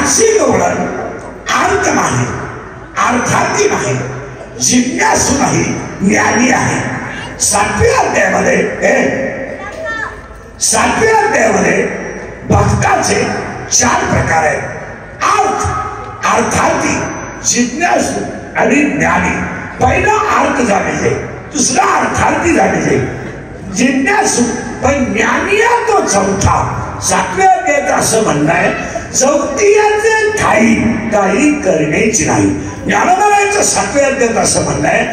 RC गवळण अर्थ नाही, अर्थार्थी नाही, जिज्ञासू नाही, ज्ञानी आहे. 7व्या अध्यायामध्ये भक्ताचे 4 प्रकार आहेत. अर्थ, अर्थार्थी, जिज्ञासू आणि ज्ञानी. पहिला अर्थ जाणे, दुसरा अर्थार्थी जाणे, जिज्ञासू. पण ज्ञानी तो चौथा. 7व्या अध्यायात असं म्हणणं आहे, चौथ्याचे ठाई काही करण्याची नाही. ज्ञानोबारायांच्या 7व्या अध्यायात असं म्हणणं आहे,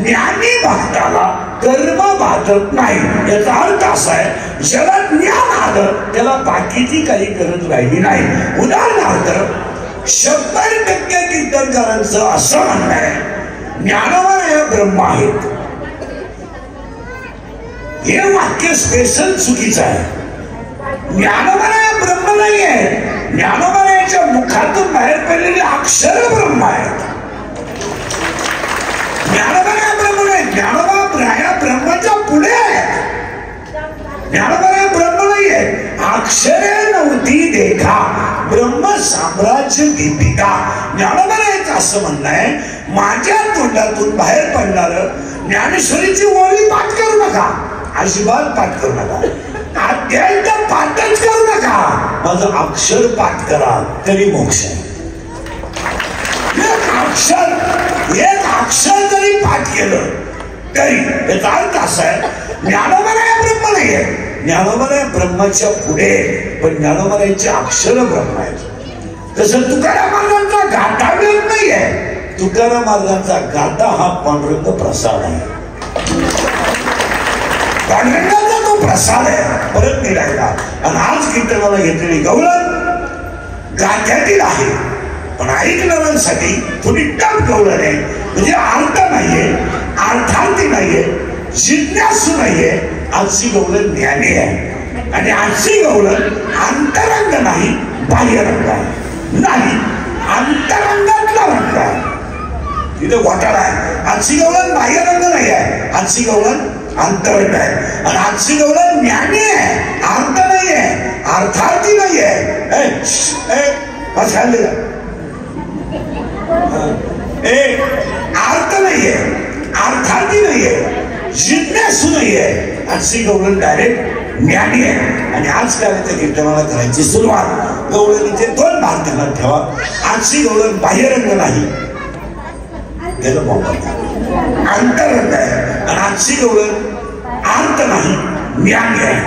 ज्ञानी भक्ताला कर्म बाधत नाही. याचा अर्थ असा आहे, ज्याला ज्ञान आलं त्याला बाकीची काही गरज राहिली नाही. उदाहरणार्थ 100% कीर्तनकारांचं असं म्हणणं आहे, ज्ञानोबाराय ब्रह्म आहेत. हे वाक्य स्पेशल चुकीचं आहे. ज्ञानोबाराय ब्रह्म नाही आहे. ज्ञानोबारायांच्या मुखातून बाहेर पडलेले अक्षर ब्रह्म आहेत. ज्ञानोबाराय ब्रह्म नाही. ज्ञानोबाराया ब्रह्माच्या पुढे आहेत. ज्ञानोबाराय ब्रह्म नाही आहे. अक्षरे नव्हती देखा ब्रह्म साम्राज्य दीपिका. ज्ञानोबारायांचं असं म्हणणं आहे, माझ्या तोंडातून बाहेर पडणार ज्ञानेश्वरीची ओळी पाठ करू नका, अजिबात पाठ करू नका. अध्याय तर पाठच करू नका, माझं अक्षर पाठ करा तरी मोक्ष आहे. एक अक्षर जरी पाठ केलं तरी याचा अर्थ असा आहे, ज्ञानोबाराय ब्रह्म नाही आहे. ज्ञानोबाराय ब्रह्माच्या पुढे, पण ज्ञानोबारायांचे अक्षर ब्रह्म आहेत. तसं तुकाराम महाराजांचा गाथा वेद नाही आहे. तुकाराम महाराजांचा गाथा हा पांडुरंग प्रसाद आहे. पांडुरंगाचा तो प्रसाद आहे परत निघाला. आणि आज कीर्तनाला घेतलेली गवळण गाथ्यातील आहे, पण ऐकणाऱ्यांसाठी थोडी टप गवळण आहे. म्हणजे अर्थ नाहीये, अर्थार्थी नाहीये, जिज्ञासू नाहीये. आजची गवळण ज्ञानी आहे. आणि आजची गवळण अंतरंग नाही, बाह्यरंग आहे. नाही, अंतरंगातला रंग आहे. तिथे घोटाळा आहे. आजची गवळण बाह्यरंग नाही आहे, आजची गवळण अंतरंग आहे. आणि आजची गवळण ज्ञानी आहे, अर्थ नाही आहे, अर्थार्थी नाही आहे. अर्थ नाहीये, अर्थार्थी नाहीये, जिज्ञासू नाहीये. आजची गवळण डायरेक्ट ज्ञानी आहे. आणि आज काय कीर्तनाला करायची सुरुवात गवळणीचे 2 भाग ध्यानात ठेवा. आजची गवळण बाह्यरंग नाही, अंतरंग आहे. आणि आजची गवळण अर्थ नाही, ज्ञानी आहे.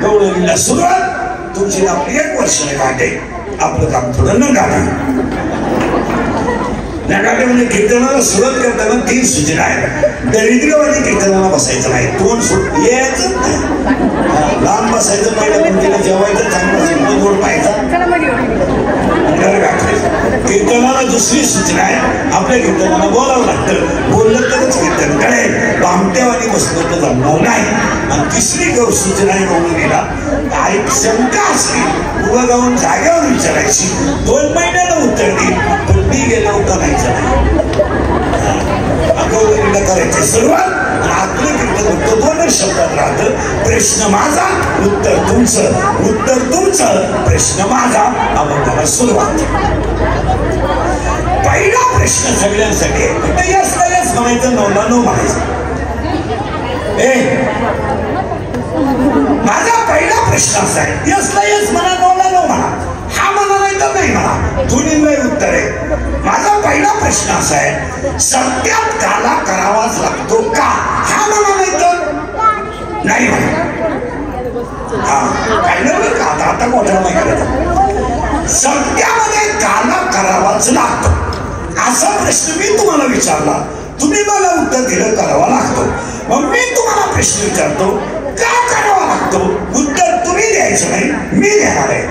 गवळणीला सुरुवात तुमची आपली 1 वर्ष गाठे. आपलं काम थोडं न गाठे. म्हणजे कीर्तनाला सुरुवात करताना 3 सूचना आहेत. दरिद्रवादी कीर्तनाला बसायचं नाही, तोंड यायचं नाही, लांब बसायचं, पहिल्या पंक्तीला जेवायचं, चांगलं गोड पाहायचा, घर गाठायचं. कीर्तनाला दुसरी सूचना आहे, आपल्या कीर्तनाला बोलावं लागतं. बोललं तरच कीर्तन कळेल, बामट्यावादी बसलं तर जमणार नाही. आणि तिसरी सूचना आहे गवळणीला, शंका असली उभं जाऊन जागेवर विचारायची. 2 महिन्याला उत्तर देईल, पण मी गेलो का नाही गवळणीला करायची सुरुवात. आणि आपलं कीर्तन फक्त 2 शब्दात राहतं, प्रश्न माझा उत्तर तुमचं, उत्तर तुमचं प्रश्न माझा. अभंगाला सुरुवात. पहिला प्रश्न सगळ्यांसाठी आहे, यस म्हणायचं, 9 म्हणायचं. माझा पहिला प्रश्न असा आहे, यस म्हणा, 9 म्हणा, हा म्हणा नाही तर नाही म्हणा, दोन्हीला उत्तर आहे. माझा पहिला प्रश्न असा आहे, सत्यात काला करावाच लागतो का? हा म्हणा नाही तर नाही म्हणा. हा पाहिलं का? आता मोठ्या नाही करायचा. सत्यामध्ये काला करावाच लागतो असा प्रश्न मी तुम्हाला विचारला, तुम्ही मला उत्तर दिलं करावा लागतो. मग मी तुम्हाला प्रश्न विचारतो, का करावा लागतो? उत्तर तुम्ही द्यायचं नाही, मी देणार आहे.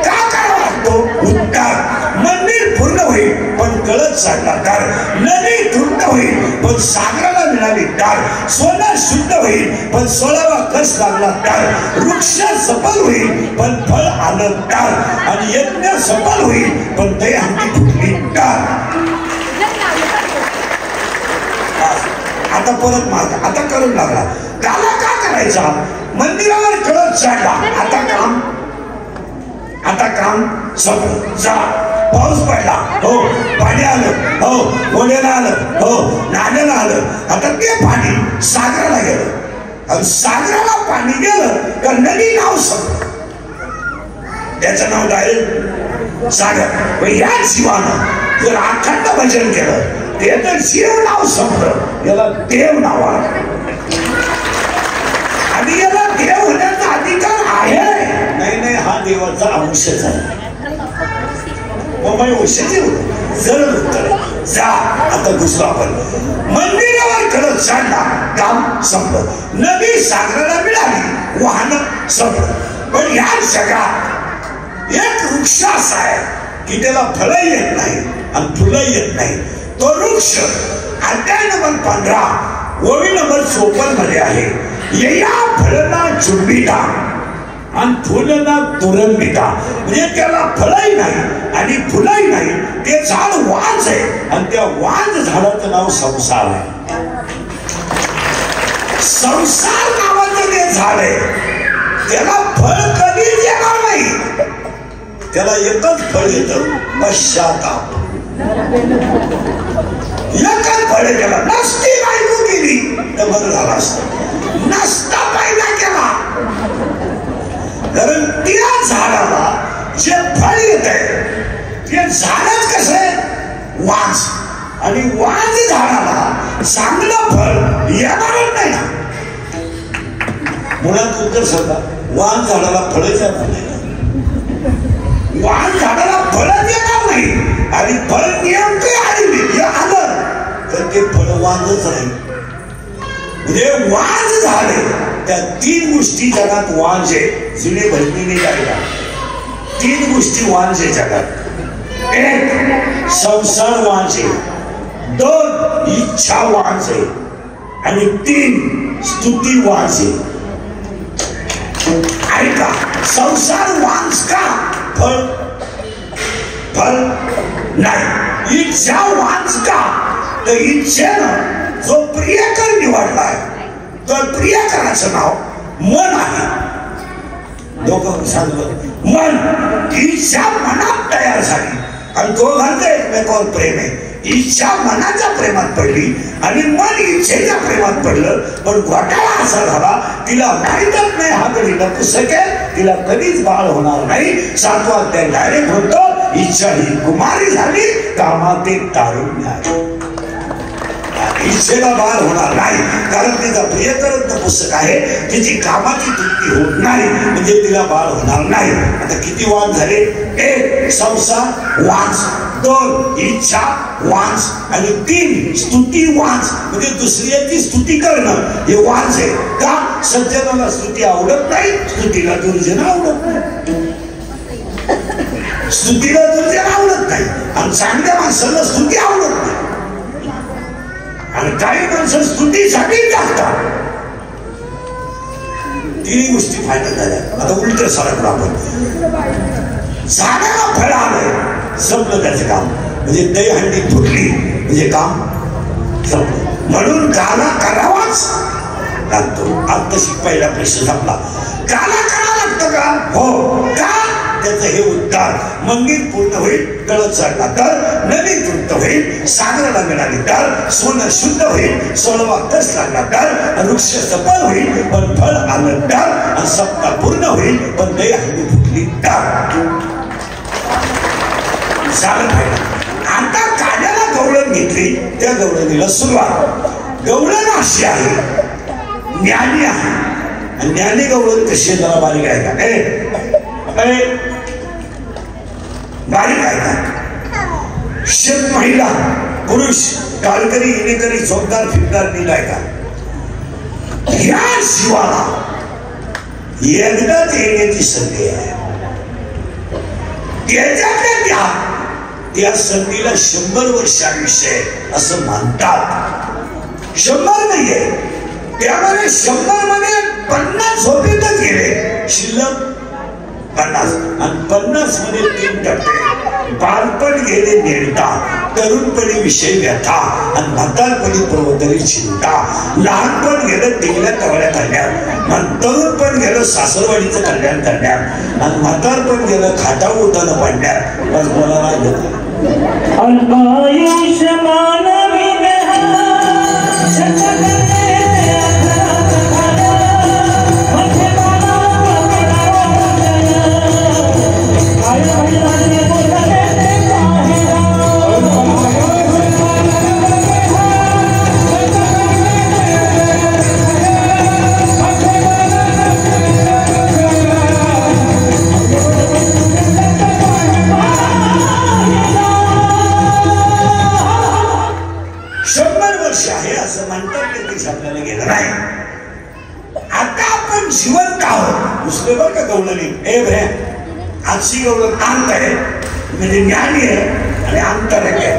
का करावा लागतो? उत्तर, मंदिर पूर्ण होईल पण कळत चालणार तर, नदी तृप्त होईल पण सागराला मिळाली तर, सोनं शुद्ध होईल पण 16वा कस लागला तर, वृक्ष सफल होईल पण फळ आलं तर, आणि यज्ञ सफल होईल पण ते आमची फुटली तर. आता परत माग, आता करून लागला. काला का करायचा? मंदिरावर कळत चालला, आता काम संपलं. पाऊस पडला, हो पाणी आलं, हो ओढ्याला आलं, हो नाल्याला आलं. आता ते पाणी सागराला गेलं आणि सागराला पाणी गेलं का नदी नाव संपलं, त्याचं नाव डायरेक्ट सागर. या जीवानं जर अखंड भजन केलं त्याचं जीव नाव संपलं, याला देव नाव आलं. आणि याला देव होण्याचा अधिकार आहे. नाही नाही, हा देवाचा अंशच आहे. सरळ उत्तर जा. आता दुसरं आपण मंदिरावर कडक चढला, काम संपलं. नदी सागराला मिळाली, वाहन संपलं. पण या जगात एक वृक्ष असा आहे की त्याला फळं येत नाही आणि फुलं येत नाही. तो वृक्ष अध्याय नंबर 15 ओळी नंबर 54 मध्ये आहे. या फळना चुंबिता आणि फुलना तुरंबिता. म्हणजे त्याला फळही नाही आणि फुलही नाही. ते झाड वांज आहे आणि त्या वांज झाडाचं नाव संसार आहे. संसार नावाचं ते झाड आहे. त्याला फळ कधीच येणार नाही. त्याला एकच फळ येतं, पश्चाताप. एकच फळ त्याला. नसती बायको केली तर बरं झालं असतं, नसता पैदा केला. कारण त्या झाडाला जे फळ येत आहे ते झाडच कसं आहे, वांज. आणि वांज झाडाला चांगलं फळ येणारच नाही ना. मुळात उत्तर सांगा, वांज झाडाला फळच येणार नाही. वांज झाडाला फळच येणार नाही आणि फळ नेमके आलं तर ते फळ वांजच राहील. म्हणजे वांज झाले. त्या 3 गोष्टी जगात वांज आहे. जुने बहिणीने गायला 3 गोष्टी वांज आहे जगात. 1 संसार वांज आहे, 2 इच्छा वांज आहे आणि 3 स्तुती वांज आहे. ऐका, संसार वांज का? फळ नाही. इच्छा वांज का? तर इच्छेनं जो प्रियकर निवडलाय तर प्रियकराचं नाव मन आहे. लोक सांगलं मन. इच्छा मनात तयार झाली आणि दोघांचं एकमेकावर प्रेम आहे. इच्छा मनाच्या प्रेमात पडली आणि मन इच्छेच्या प्रेमात पडलं. पण घोटाळा असा झाला, तिला माहीतच नाही हा कधी नपुसक आहे, तिला कधीच बाळ होणार नाही. 7वा अध्याय डायरेक्ट होतो, इच्छा ही कुमारी झाली, कामात एक तारुण्य आहे. इच्छेला बाळ होणार नाही कारण तिचा प्रियकर नपुसक आहे. तिची कामाची तृप्ती होत नाही म्हणजे तिला बाळ होणार नाही. आता किती वांज झाले? 1 संसार वांज, 2 इच्छा वांज आणि 3 स्तुती वांज. म्हणजे दुसऱ्याची स्तुती करणं हे वांज आहे. का? सज्जनाला स्तुती आवडत नाही, स्तुतीला दुर्जन आवडत नाही. स्तुतीला दुर्जन आवडत नाही आणि चांगल्या माणसाला स्तुती आवडत नाही. आणि काही माणसं स्तुतीसाठी टाकतात. 3 गोष्टी फायनल झाल्या. आता उलट सरकलो आपण. झाडाला फळ आलंय, संपलं त्याचं काम. म्हणजे दहीहंडी फुटली म्हणजे काम संपलं. म्हणून गाला करावाच लागतो. आत्ताशी पहिला प्रश्न संपला. गाला करावा लागतो का? हो. का? त्याचं हे उत्तर मंदिर पूर्ण होईल, कळत चढला तर, नदी तृप्त होईल, सागराला मिळाली तर, सोनं शुद्ध होईल, 16वा कस लागला तर, वृक्ष सफल होईल पण फळ आलं तर, आणि सप्ताह पूर्ण होईल पण दहीहंडी फुटली तर. झालं पाहिजे. आता काड्याला गवळण घेतली, त्या गवळणीला सुरुवात. गवळण अशी आहे, ज्ञानी आहे. आणि ज्ञानी गवळण कशी जरा बारीक आहे का? बारीक आहे का? शेत महिला पुरुष कालकरी इनेकरी झोपदार फिरदार निलाय का? या शिवाला एकदाच येण्याची संधी आहे. त्याच्यातल्या त्या संधीला 100 वर्ष आयुष्य आहे असं मानतात. 100 नाहीये. त्यामध्ये 100 मध्ये 50 झोपेतच गेले, शिल्लक 50 आणि 50 मध्ये 3 टप्पे. बालपण गेले नेता, तरुणपणी विषय व्यथा आणि म्हातारपणी पर्वतरी चिंता. लहानपण गेलं टिंगल्या तवड्या करण्यात, आणि तरुणपण गेलं सासरवाडीचं कल्याण करण्यात, आणि म्हातारपण गेलं खाटा उतानं पाडण्यात. बस मला नाही आपल्याला गेलं नाही. आता आपण जिवंत आहोत. दुसरे बरं का गवळणी ए भे आजची गवळण अंत आहे म्हणजे ज्ञानी आहे आणि अंतरक आहे.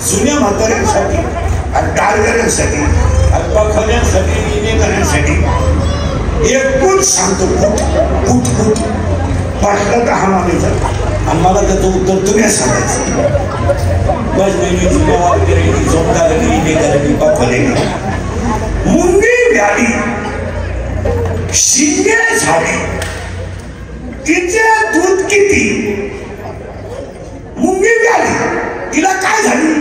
जुन्या म्हाताऱ्यांसाठी आणि डाळगऱ्यांसाठी आणि पखऱ्यांसाठी करण्यासाठी एकूण सांगतो फुट फुट पाठलं तर हा मानायचा आणि मला त्याचं उत्तर तुम्ही सांगायचं. बस नेहमी जोमदार मुंगी व्याली शिंगे झाली तिचे दूध किती. मुंगी व्याली तिला काय झाली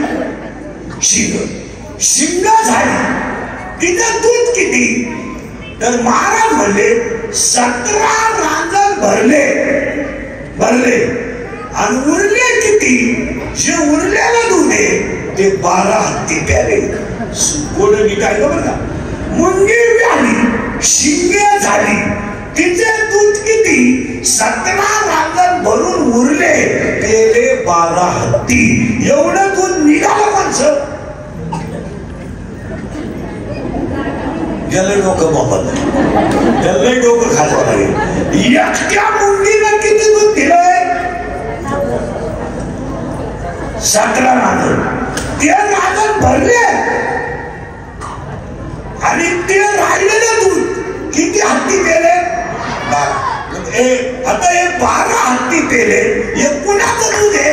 शिंग झाली तिचं दूध किती. तर महाराज म्हणले 17 रांजण भरले आणि उरले किती. जे उरलेलं दूध आहे ते 12 हत्ती प्याले. गोड काय बरं का. मुंगी व्याली शिंगे झाली तिचे दूध किती. 17 रांजण भरून उरले पेले 12 हत्ती. एवढं दूध निघालं माणसं. त्याला डोकं मोबाईल त्याला डोकं खाजवा लागेल. एकट्या मुंगीनं किती दूध दिलंय 17 रांजण. ते रांजण भरले आणि ते राहिलेलं दूध किती हत्ती पेले 12. आता हे 12 हत्ती पेले हे कुणाचं दूध आहे.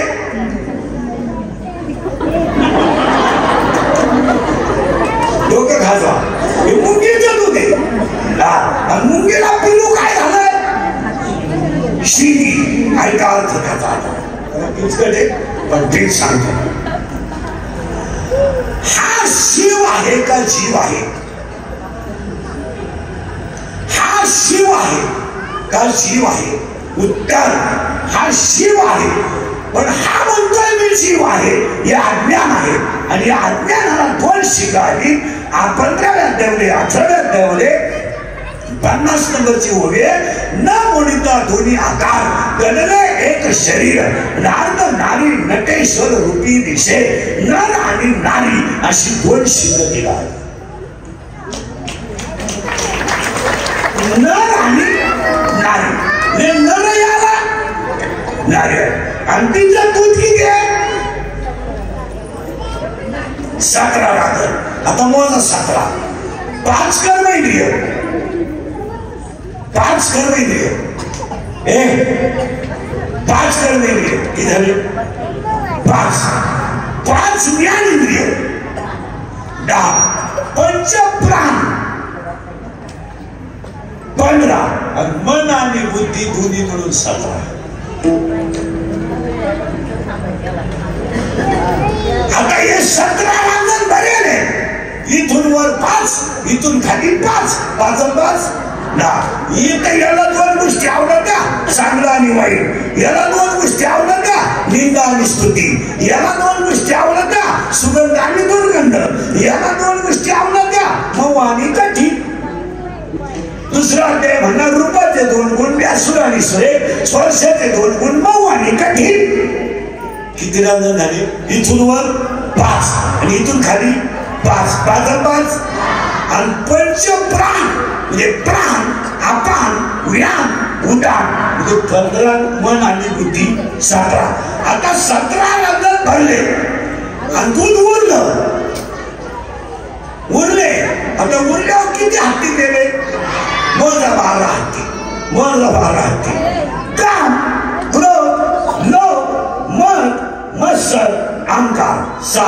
डोकं खाजवा. हे मुंगीचं दूध आहे. मुंगीला पिलू काय झालं शिंगी. ऐका अर्थ त्याचा किचकटे पण ठीक सांगतो. हा शिव आहे का जीव आहे. हा शिव आहे का जीव आहे. उत्तर हा शिव आहे. पण हा म्हणतोय मी जीव आहे हे अज्ञान आहे. आणि या अज्ञानाला 2 शिगा आली. 15व्या देवले 18व्या देवले 50 नंबरची ओवी न मोनिता दोन्ही आकार गणले एक शरीर नारद नारी नटेश्वर रूपी दिशे नर आणि नारी अशी 2 शिंग दिला. नर आणि नारी नर याला नारी आणि तिचं दूध किती आहे 17 रांजण. आता मोजा 17 5 कर्मेंद्रिय 5 कर्मेंद्रिय 5 कर्मेंद्रिय किती झाले 5 ज्ञानेंद्रिय 10 पंच प्राण 15 आणि मन आणि बुद्धी दोन्ही मिळून 17. आता हे 17 रांजण भरेले. इथून वर 5 इथून खाली 5 5 इथं याला 2 गोष्टी आवडत्या चांगलं आणि वाईट. याला 2 गोष्टी आवडत्या निंदा आणि स्तुती. याला 2 गोष्टी आवडत्या सुगंध आणि दुर्गंध. याला 2 गोष्टी आवडत्या मऊ आणि कठीण. दुसरा अध्याय म्हणणार रूपाचे 2 गुण व्यासूर आणि सुरेख. स्पर्शाचे 2 गुण मऊ आणि कठीण. किती रांजण झाले. इथून वर 5 आणि इथून खाली 5 5 आणि पंच प्राण म्हणजे प्राण अपान व्यान उडान म्हणजे 15 मन आणि बुद्धी 17. आता 17 रांजण भरले आणि दूध उरले. आता उरल्यावर किती हत्ती दिले मोजा 12 हत्ती. मोजा 12 हत्ती. काम क्रोध लोभ मद मत्सर अहंकार सा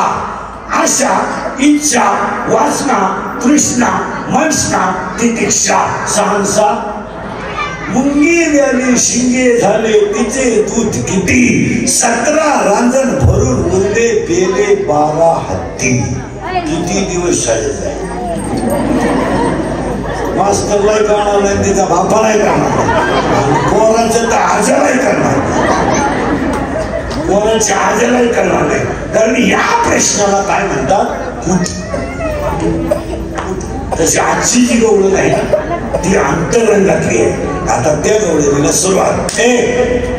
आशा इच्छा वासना तृष्णा मनसना तितिक्षा सहनसा मुंगी व्याली शिंगे झाले तिचे दूध किती 17 रांजण भरून उरले पेले 12 हत्ती किती दिवस शाळेत जाईल मास्तरलाही करणार नाही तिचा बापालाही करणार पोरांचं तर आजालाही करणार पोरांच्या आजालाही करणार नाही कारण या प्रश्नाला काय म्हणतात तशी आजची जी गवळण आहे ती अंतरंगातली आहे आता त्या गवळणीला सुरुवात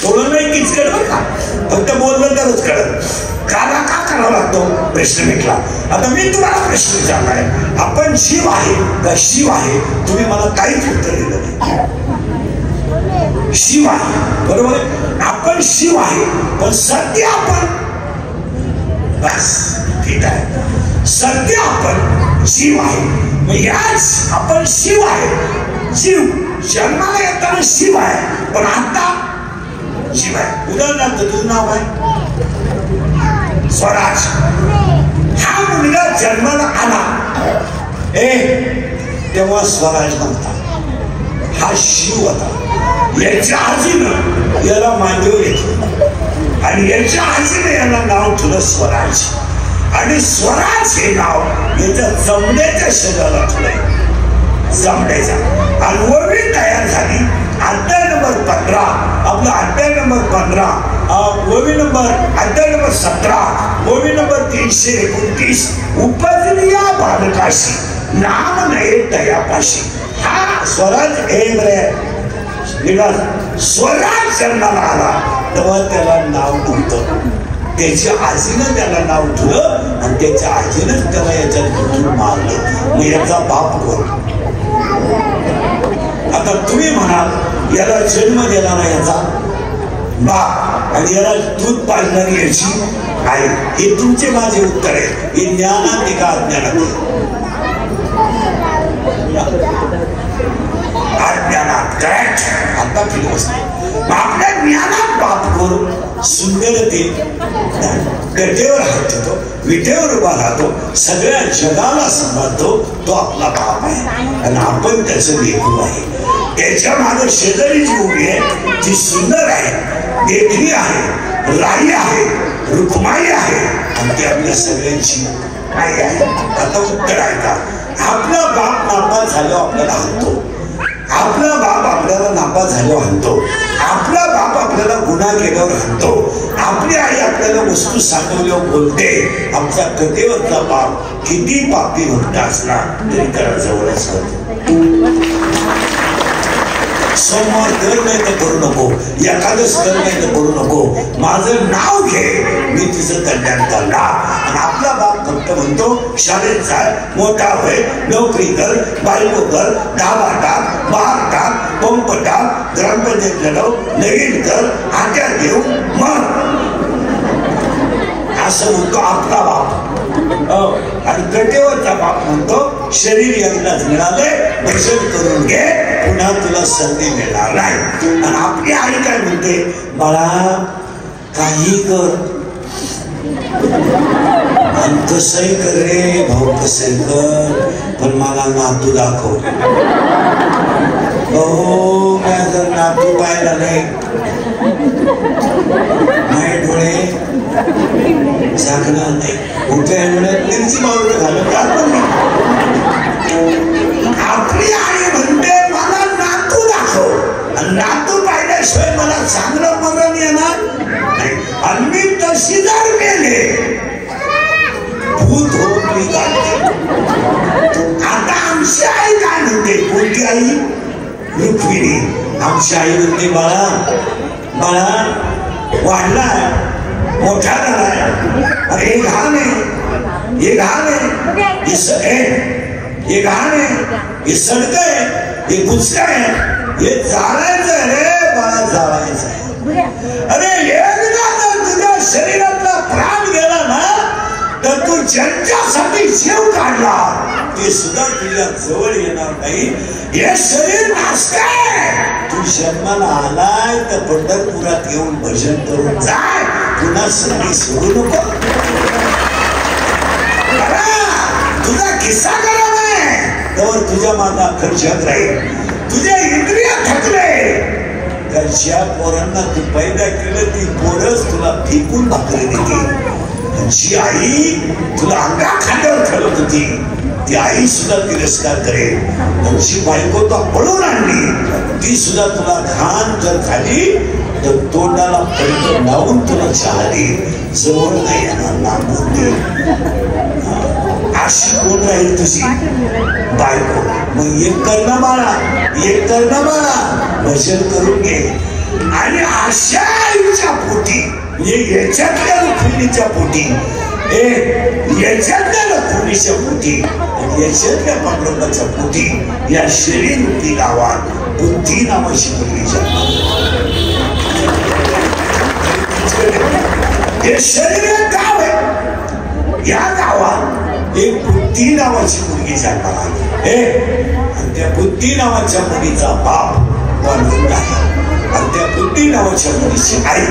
गवळण नाही तीच कळत का फक्त बोललं तरच कळत काला का करावा लागतो प्रश्न मिटला आता मी तुम्हाला प्रश्न विचारलाय आपण जीव आहे का शिव आहे तुम्ही मला काहीच उत्तर दिलं नाही शिव आहे बरोबर आपण शिव आहे पण सध्या आपण बस ठीक आहे सध्या आपण जीव आहे मग याच आपण शिव आहे जीव जन्माला येताना शिव आहे पण आता शिव आहे उदाहरणार्थ तुझं नाव आहे स्वराज हा मुलगा जन्माला आला तेव्हा स्वराज नव्हता हा शिव होता याच्या आजीनं याला मांडीवर घेतलं आणि याच्या आजीनं याला नाव ठेवलं स्वराज आणि स्वराज हे नाव याच्या जमण्याच्या शरीराला ठेवलंय जमण्याच्या आणि ववी तयार झाली अध्याय नंबर 15 आपला अध्याय नंबर 15 ववी नंबर अध्याय नंबर 17 ववी नंबर 329 उपजली या बालकाशी नाम नये तयापाशी हा स्वराज स्वराज जन्माला आला तेव्हा त्याला नाव नव्हतं त्याच्या आजीनं त्याला नाव ठेवलं आणि त्याच्या आजीनंच त्याला याच्यात कुठून मारलं मग याचा बाप कोण आता तुम्ही म्हणाल याला जन्म दिला ना याचा बाप आणि याला दूध पाजणारी याची आई हे तुमचे माझे उत्तर आहे हे ज्ञानात आहे का अज्ञानात अज्ञानात करेक्ट आता फिरवस्त आपल्या ज्ञानात बाप करून सुंदरते गड्डेवर हात ठेवतो विटेवर उभा राहतो सगळ्या जगाला सांभाळतो तो आपला बाप आहे आणि आपण त्याचं लेकरू आहे त्याच्या मागे शेजारी जी उभी आहे ती सुंदर आहे देखणी आहे राई आहे रुक्माई आहे आणि ती आपल्या सगळ्यांची आई आहे आता उत्तर ऐका आपला बाप नापास झाल्यावर आपल्याला हाणतो आपला बाप आपल्याला नापास झाल्यावर हाणतो आपला बाप आपल्याला गुन्हा केल्यावर हाणतो आपली आई आपल्याला वस्तू साठवल्यावर बोलते आमच्या कथेवरचा बाप किती पापी भक्त असला तरी त्याला जवळच करतो सोमवार कर नाही तर करू नको एकादश कर नाही तर करू नको माझं नाव घे मी तुझं कल्याण करणार आणि आपला बाप फक्त म्हणतो शाळेत जाय मोठा होय नोकरी कर बायको कर डाबा टाक बार टाक पंप टाक ग्रामपंचायत लढव नवीन कर आज्ञा घेऊ मग असं म्हणतो आपला बाप आणि गटेवरचा बाप म्हणतो शरीर एकदाच मिळाले भजन करून घे पुन्हा तुला संधी मिळणार नाही आणि आपली आई काय म्हणते बाळा काही कर आणि कसंही कर रे भाऊ कसंही कर पण मला नातू दाखव हो मी जर नातू पाहिला नाही माझे डोळे झाकणार नाही उठ्या डोळ्यात मिरची पावडर घालत आपली आई म्हणते मला नातू दाखव आणि नातू पाहिल्याशिवाय मला चांगलं मरण येणार नाही आणि मी तशी जर गेले भूत होत मी गाठते आता आमची आई काय म्हणते कोणती आई रुक्मिणी आमची आई म्हणते बाळा बाळा वाढलाय मोठा झालाय अरे हे घाण आहे हे घाण आहे हे घाण आहे हे सडक आहे हे गुच्छ आहे हे जाळायचं रे बाळा जाळायचं आहे अरे एकदा जर तुझ्या शरीरातला प्राण गेला ना तर तू ज्यांच्यासाठी जीव काढला ते सुद्धा तुझ्या जवळ येणार नाही हे शरीर नाचतंय तू जन्माला आलाय तर पंढरपुरात येऊन भजन करून जाय पुन्हा संधी सोडू नको तुझा किस्सा गरम आहे तर तुझ्या माझा खर्च राहील. तुझ्या इंद्रिय थकले तर ज्या पोरांना तू पैदा केलं ती पोरच तुला फेकून भाकरी देते. जी आई तुला अंगा खांद्यावर ठेवत होती ती आई सुद्धा तिरस्कार करेल. जी बायको तो पळून आणली ती सुद्धा तुला घाण जर झाली तर तोंडाला पडतं लावून तुला चहा दे, जवळ नाही येणार, लांबून दे. अशी कोण राहील तुझी बायको? मग एक करणं बाळा, एक करणं बाळा, भजन करून घे. आणि अशा आईच्या पोटी म्हणजे याच्यातल्या रुक्मिणीच्या पोटी, याच्यातल्या लक्ष्मीच्या पोटी आणि याच्यातल्या पांडुरंगाच्या पोटी या शरीर रूपी गावात बुद्धी नावाची मुलगी जन्माला. हे शरीर एक गाव आहे, या गावात एक बुद्धी नावाची मुलगी जन्माला आली. आणि त्या बुद्धी नावाच्या मुलीचा बाप वाढून आहे आणि त्या बुद्धी नावाच्या मुलीची आई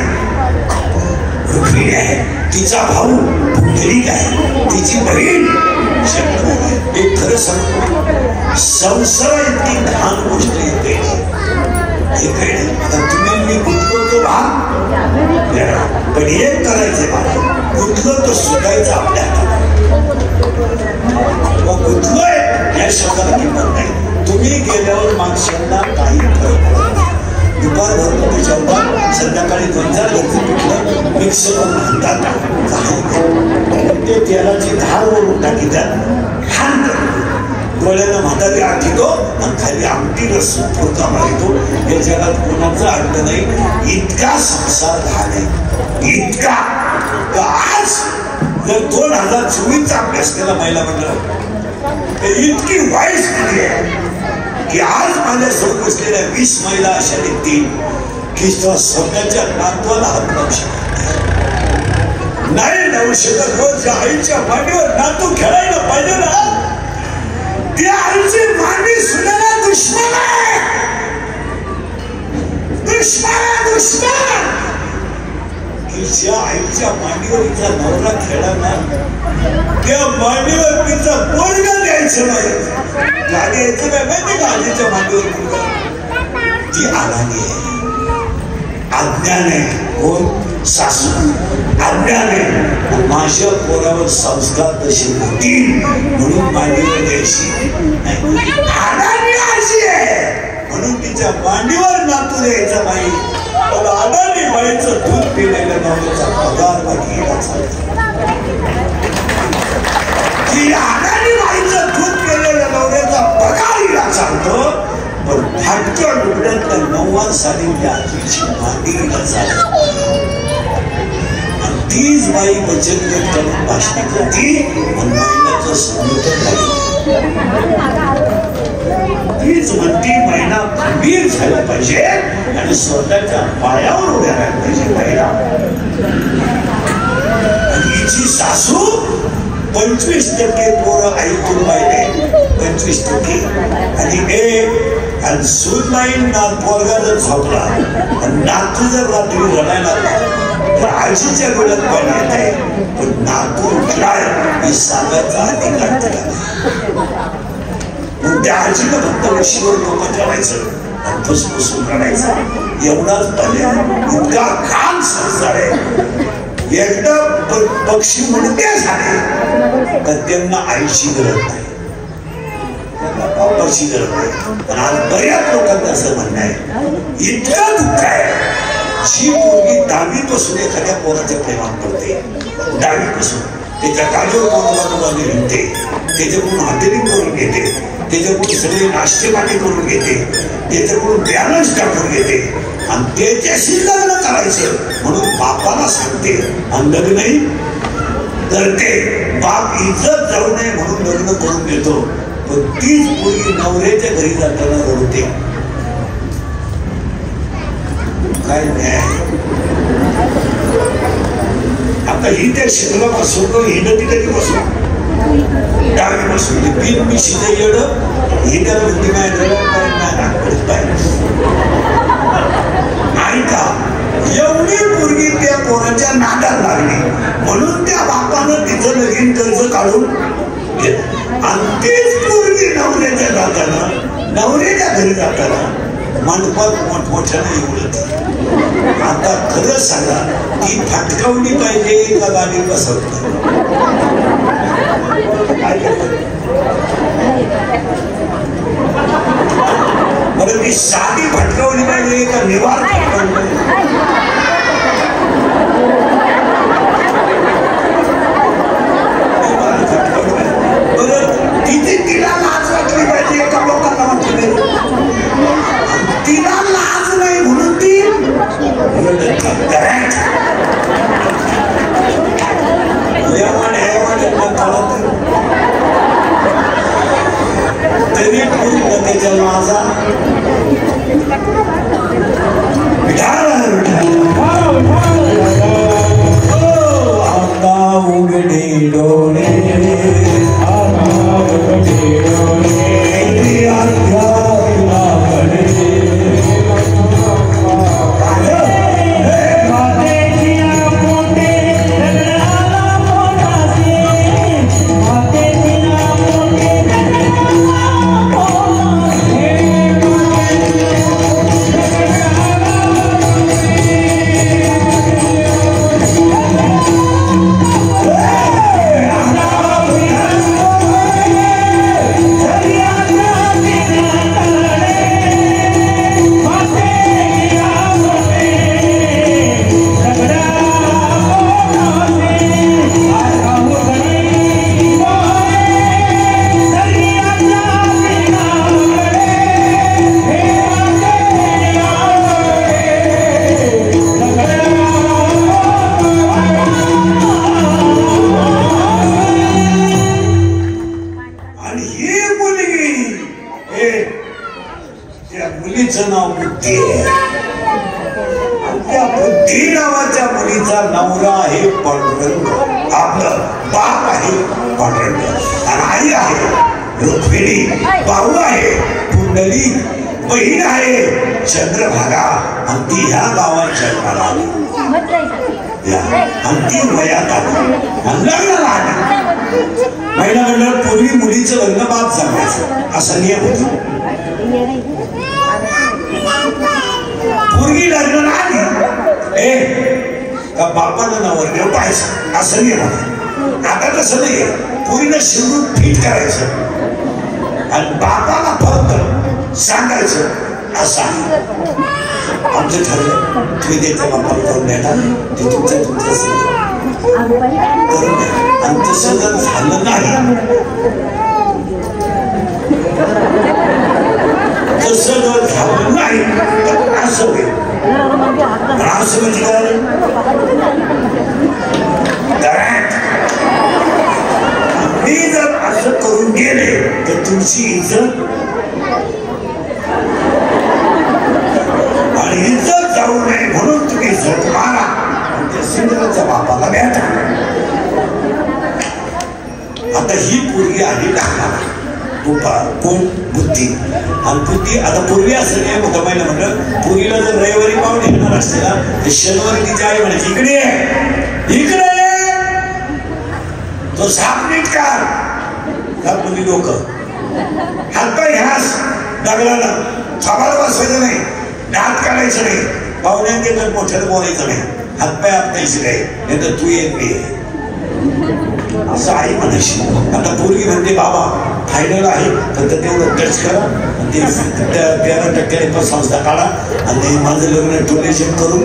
रुक्मिणी आहे. तिचा भाऊ पुंडलिक आहे, तिची बहीण शंकर आहे. एक खरं सांगतो, संसार इतकी घाण गोष्ट येते. आता तुम्ही मी गुंतलो तो भाग पण एक करायचे मला गुंतलो तो सुटायचं आपल्या गुंतलोय या शब्दाला किंमत नाही. तुम्ही गेल्यावर माणसांना काही फरक पडत नाही. दुपार भरपूर जेवतात, संध्याकाळी 2-4 घरचं पिठलं मिक्स करून आणतात, ते तेलाची धार वरून टाकीतात, हान करतो, डोळ्यानं म्हातारी आठवतो आणि खाली आमटी रसून पुरता मारितो. या जगात कोणाचं अडलं नाही. इतका संसार घाण आहे, इतका. आज जर 2024चा अभ्यास केला महिला मंडळ तर इतकी वाईट स्थिती आहे की आज माझ्यासोबत बसलेल्या 20 महिला अशा निघतील की स्वतःच्या नातवाला हात लावू शकत नाही, लावू शकत. रोज आईच्या मांडीवर नातू खेळायला पाहिजे ना, त्या आईची मांडी सुनाला दुश्मन आहे, दुश्मन. तिच्या आईच्या मांडीवर तिचा नवरा खेळाला त्या मांडीवर तिचा पोरगा द्यायचं नाही, गाडी यायचं काय माहिती का? आजीच्या मांडीवर ती आलानी आहे, अज्ञान आहे. कोण? सासू अज्ञान आहे. माझ्या पोरावर संस्कार तसे होतील म्हणून मांडीवर द्यायची अडाणी आजी आहे म्हणून तिच्या मांडीवर नातू द्यायचा नाही. पण अडाणी बाईचं दूध पिलेल्या नवऱ्याचा पगार बाकी अडाणी बाईचं दूध पिलेल्या नवऱ्याचा पगार हिला चालतो. पण फाटक्या लुगड्यातल्या 9 सालीच्या आजीची मांडी हिला चालतो. आणि तीच बाई बचत गट करून भाषण करती आणि महिन्याचं संगठन झालं. तीच म्हणती महिना खंबीर झाला पाहिजे आणि स्वतःच्या पायावर उभ्या राहायला पाहिजे महिला. आणि हिची सासू 25% पोरं ऐकून पाहिजे, 25%. आणि सूनबाईन पोरगा जर झोपला आणि नातू जर रात्री रडायला लागला तर आजीच्या डोळ्यात पाणी येत आहे. पण नातू उठलाय हे सांगायचा अधिकार तिला. त्या आजीला फक्त वशीवर डोकं ठेवायचं आणि फुसफुसून रडायचं एवढाच पाहिजे. इतका घाण संसार आहे. एकदा पक्षी मुडके झाले तर त्यांना आईची गरज नाही, त्यांना बापाची गरज नाही. पण आज बऱ्याच लोकांचं असं म्हणणं आहे, इतकं दुःख आहे. जी मुलगी 10वी पासून एखाद्या पोराच्या प्रेमात पडते, 10वी पासून त्याच्या गाडीवर कोणाला हिंडते, त्याच्याकडून हॉटेलिंग करून घेते, त्याच्याकडून सगळे नाश्ते पाणी करून घेते, त्याच्याकडून बॅलन्स टाकून घेते आणि त्याच्याशी लग्न करायचं म्हणून बापाला सांगते आणि लग्नही करते. बाप इज्जत जाऊ नये म्हणून लग्न करून देतो. पण तीच मुलगी नवऱ्याच्या घरी जाताना रडते. काय न्याय? आता ही त्या शिकला बसवतो, हिनं ती कधी बसव 10वी पासून बिन मी शिदा येड ही त्याला म्हणते ऐका. एवढी मुलगी त्या पोराच्या नादात लागली म्हणून त्या बापानं तिचं लगीन कर्ज काढून घेतलं. नवऱ्याच्या घरी जाताना मंडपात मोठमोठ्याने एवढत. आता खरं सांगा, ती फटकावली पाहिजे का गाडी बसवत? बरं, ती साधी फटकावली पाहिजे का निवार किती तिला लाज वाटली पाहिजे का लोकांना वाटली? तिला लाज नाही म्हणून ती तरी पूर्ण त्याच्या माझा आता उघडे डोळे चंद्रभागा आणि ती ह्या गावात जन्माला आली. अंतिम वयात आली आणि लग्नाला आली. महिला मंडळ पूर्वी मुलीचं लग्न बाद जमायचं असा नियम होता. पूर्वी लग्नाला आली का बापानं नवरदेव पाहायचं असं नियम होता. आता तसं नाही. पूर्ण शिवून फिट करायचं आणि बापाला फक्त सांगायचं असं आहे. आमचं ठरलं तुम्ही देता बापाला करून देणार ते तुमचं करून द्या. आणि तसं जर झालं नाही, तसं जर झालं नाही तर असं होईल. असं म्हणजे काय, मी जर असं करून गेले तर तुमची इज्जत आणि इज्जत जाऊ नये म्हणून तुम्ही झट मारा त्या सिंधूच्या बापाला भेटा. आता ही पूर्वी आली लागणार कोण बुद्धी आणि बुद्धी. आता पूर्वी असं नाही होतं महिला म्हणलं, पूर्वीला जर रविवारी पाहुणे येणार असते ना तर शनिवारी तिची आई म्हणायची इकडे इकडे तो साप नीट काढ. मुली डोकं हातपाय घ्यास दगडाला साबाला बसवायचं नाही, दात काढायचं नाही, पाहुण्यांचे तर मोठ्याला बोलायचं नाही, हातपाय आपटायचे नाही, नाही तर तू एक मी असं आई म्हणायची. आता पूर्वी म्हणते बाबा फायनल आहे तर तेवढं टच करा ते 13% संस्था काढा आणि ते माझं लग्न डोनेशन करून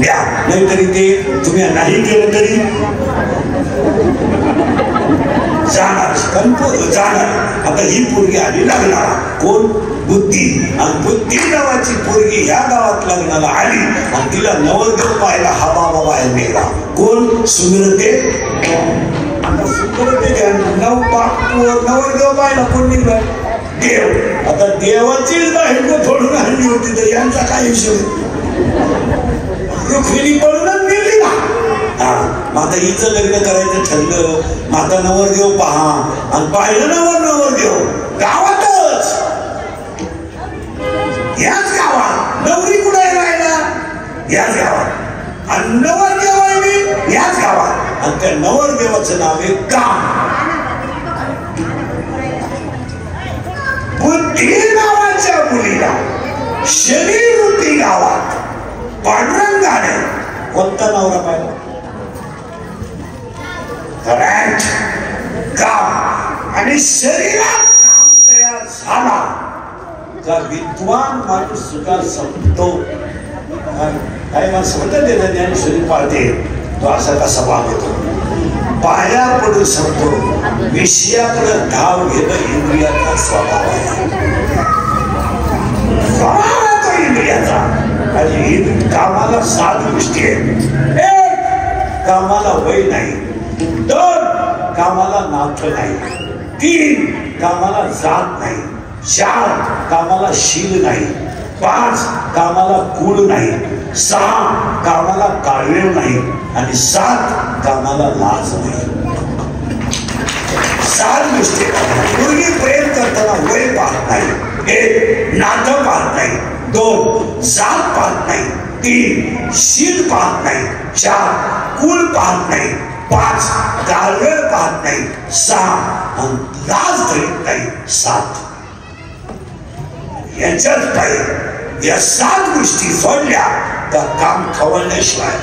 द्या, नाहीतरी ते तुम्ही नाही केलं तरी जाणार जाणार. आता ही पोरगी आली लग्नाला कोण बुद्धी आणि बुद्धी नावाची पोरगी ह्या गावात लग्नाला आली आणि तिला नवरदेव पाहायला हा बाबा बाहेर निघाला. कोण सुमिरते नवरदेव पाहायला कोण निघला देव. आता देवाचीच बाहेर फोडून आणली होती तर यांचा काय हिशोब. रुक्मिणी पळूनच निघली ना. आता हिचं लग्न करायचं ठरलं. माझा नवरदेव पहा आणि पाहिलं नवरदेव गावातच याच गावात. नवरी कुठे राहिला याच गावात आणि नवरदेव आहे मी याच गावात आणि त्या नवरदेवाचं नाव आहे काम. बुद्धी नावाच्या मुलीला शरीर रूपी गावात पांडुरंगाने कोणता नवरा पाहिला? काम आणि शरीरात काम तयार झाला का विद्वान माणूस सुद्धा संपतो. काही माणसं म्हणतात ते ज्ञानेश्वरी पाळते तो असा कसा वागतो, पाया पडू शकतो. विषयाकडे धाव घेणं इंद्रियाचा स्वभाव आहे, स्वभाव तो इंद्रियाचा. आणि कामाला 7 गोष्टी आहेत. 1 कामाला वय नाही, 2 कामाला नातं नाही, 3 कामाला जात नाही, 4 कामाला शील नाही, 5 कामाला कुळ नाही, 6 कामाला काळवेळ नाही आणि 7 कामाला लाज नाही. 7 गोष्टी. मुलगी प्रेम करताना वय पाहत नाही, 1 नातं पाहत नाही, 2 जात पाहत नाही, 3 शील पाहत नाही, 4 कुळ पाहत नाही, 5 काळवेळ पाहत नाही, 6 लाज धरीत नाही, 7 याच्यात पाहिजे. या 7 गोष्टी जोडल्या तर काम खवळल्याशिवाय.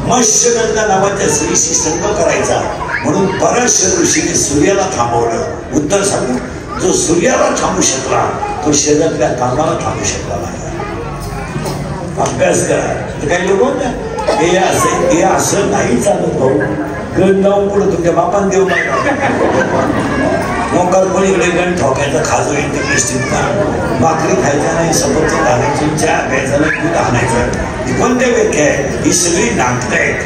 मत्स्यगंधा नावाच्या स्त्रीशी संग करायचा म्हणून बऱ्याचशा ऋषीने सूर्याला थांबवलं. उत्तर सांगू, जो सूर्याला थांबू शकला तो शेजारच्या कामाला थांबू शकला नाही. अभ्यास करा. काही लोक हे असं नाही चालत भाऊ, गण लावून पुढे तुमच्या बापान देऊ मोकार कोणीकडे गण ठोकायचं, खाजो इंटरनेस्टिंग भाकरी खायचा नाही, सफरचंद आणायची, चहा प्यायचा नाही, दूध आणायचं. ही कोणत्या व्याख्या आहे? ही सगळी नाटकं आहेत.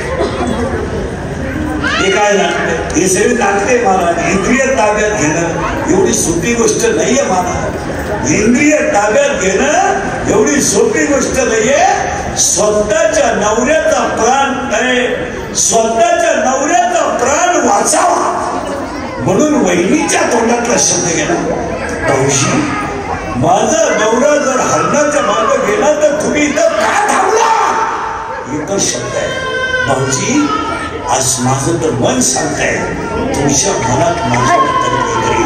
हे काय नाटक? ही सगळी नाटके महाराज. इंद्रिय ताब्यात घेणं एवढी सोपी गोष्ट नाहीये महाराज. इंद्रिय ताब्यात घेणं एवढी सोपी गोष्ट नाहीये. स्वतःच्या नवऱ्याचा प्राण नाही, स्वतःच्या नवऱ्याचा प्राण वाचावा म्हणून वहिनीच्या तोंडातला शब्द गेला. भाऊजी, माझा नवरा जर हरणाच्या मागे गेला तर तुम्ही इथं का थांबला? एकच शब्द आहे, भाऊजी आज माझं तर मन सांगताय तुमच्या मनात माझ्याबद्दल काहीतरी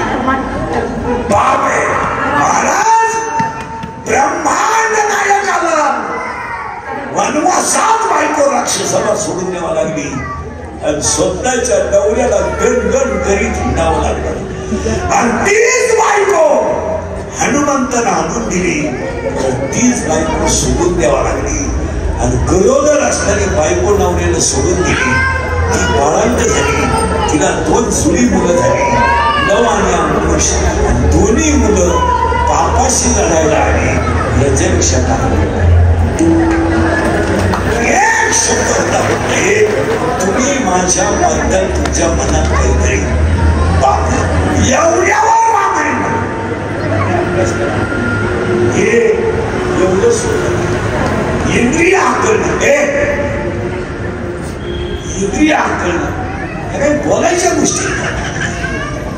बाप आहे. महाराज, ब्रह्मांड नायकाला वनवासात बायको राक्षसाला सोडून द्यावा लागली आणि स्वतःच्या नवऱ्याला गणगण करीत हिंडावं लागलं. आणि तीच बायको हनुमंतांना आणून दिली तर तीच बायको सोडून द्यावा लागली. आणि गरोदर असणारी बायको नवऱ्याला सोडून दिली. ती बाळांत झाली, तिला 2 जुळी मुलं झाली, 9 आणि 8 वर्ष. दोन्ही मुलं पापाशी लढायला आली. याच्यापेक्षा काय एक शब्द होता, तुम्ही माझ्याबद्दल तुमच्या मनात काहीतरी बाप एवढ्यावर रामायण हे एवढं सोडलं. इंद्रिय हाकलणं, इंद्रिय हाकलणं हे काही बोलायच्या गोष्टी.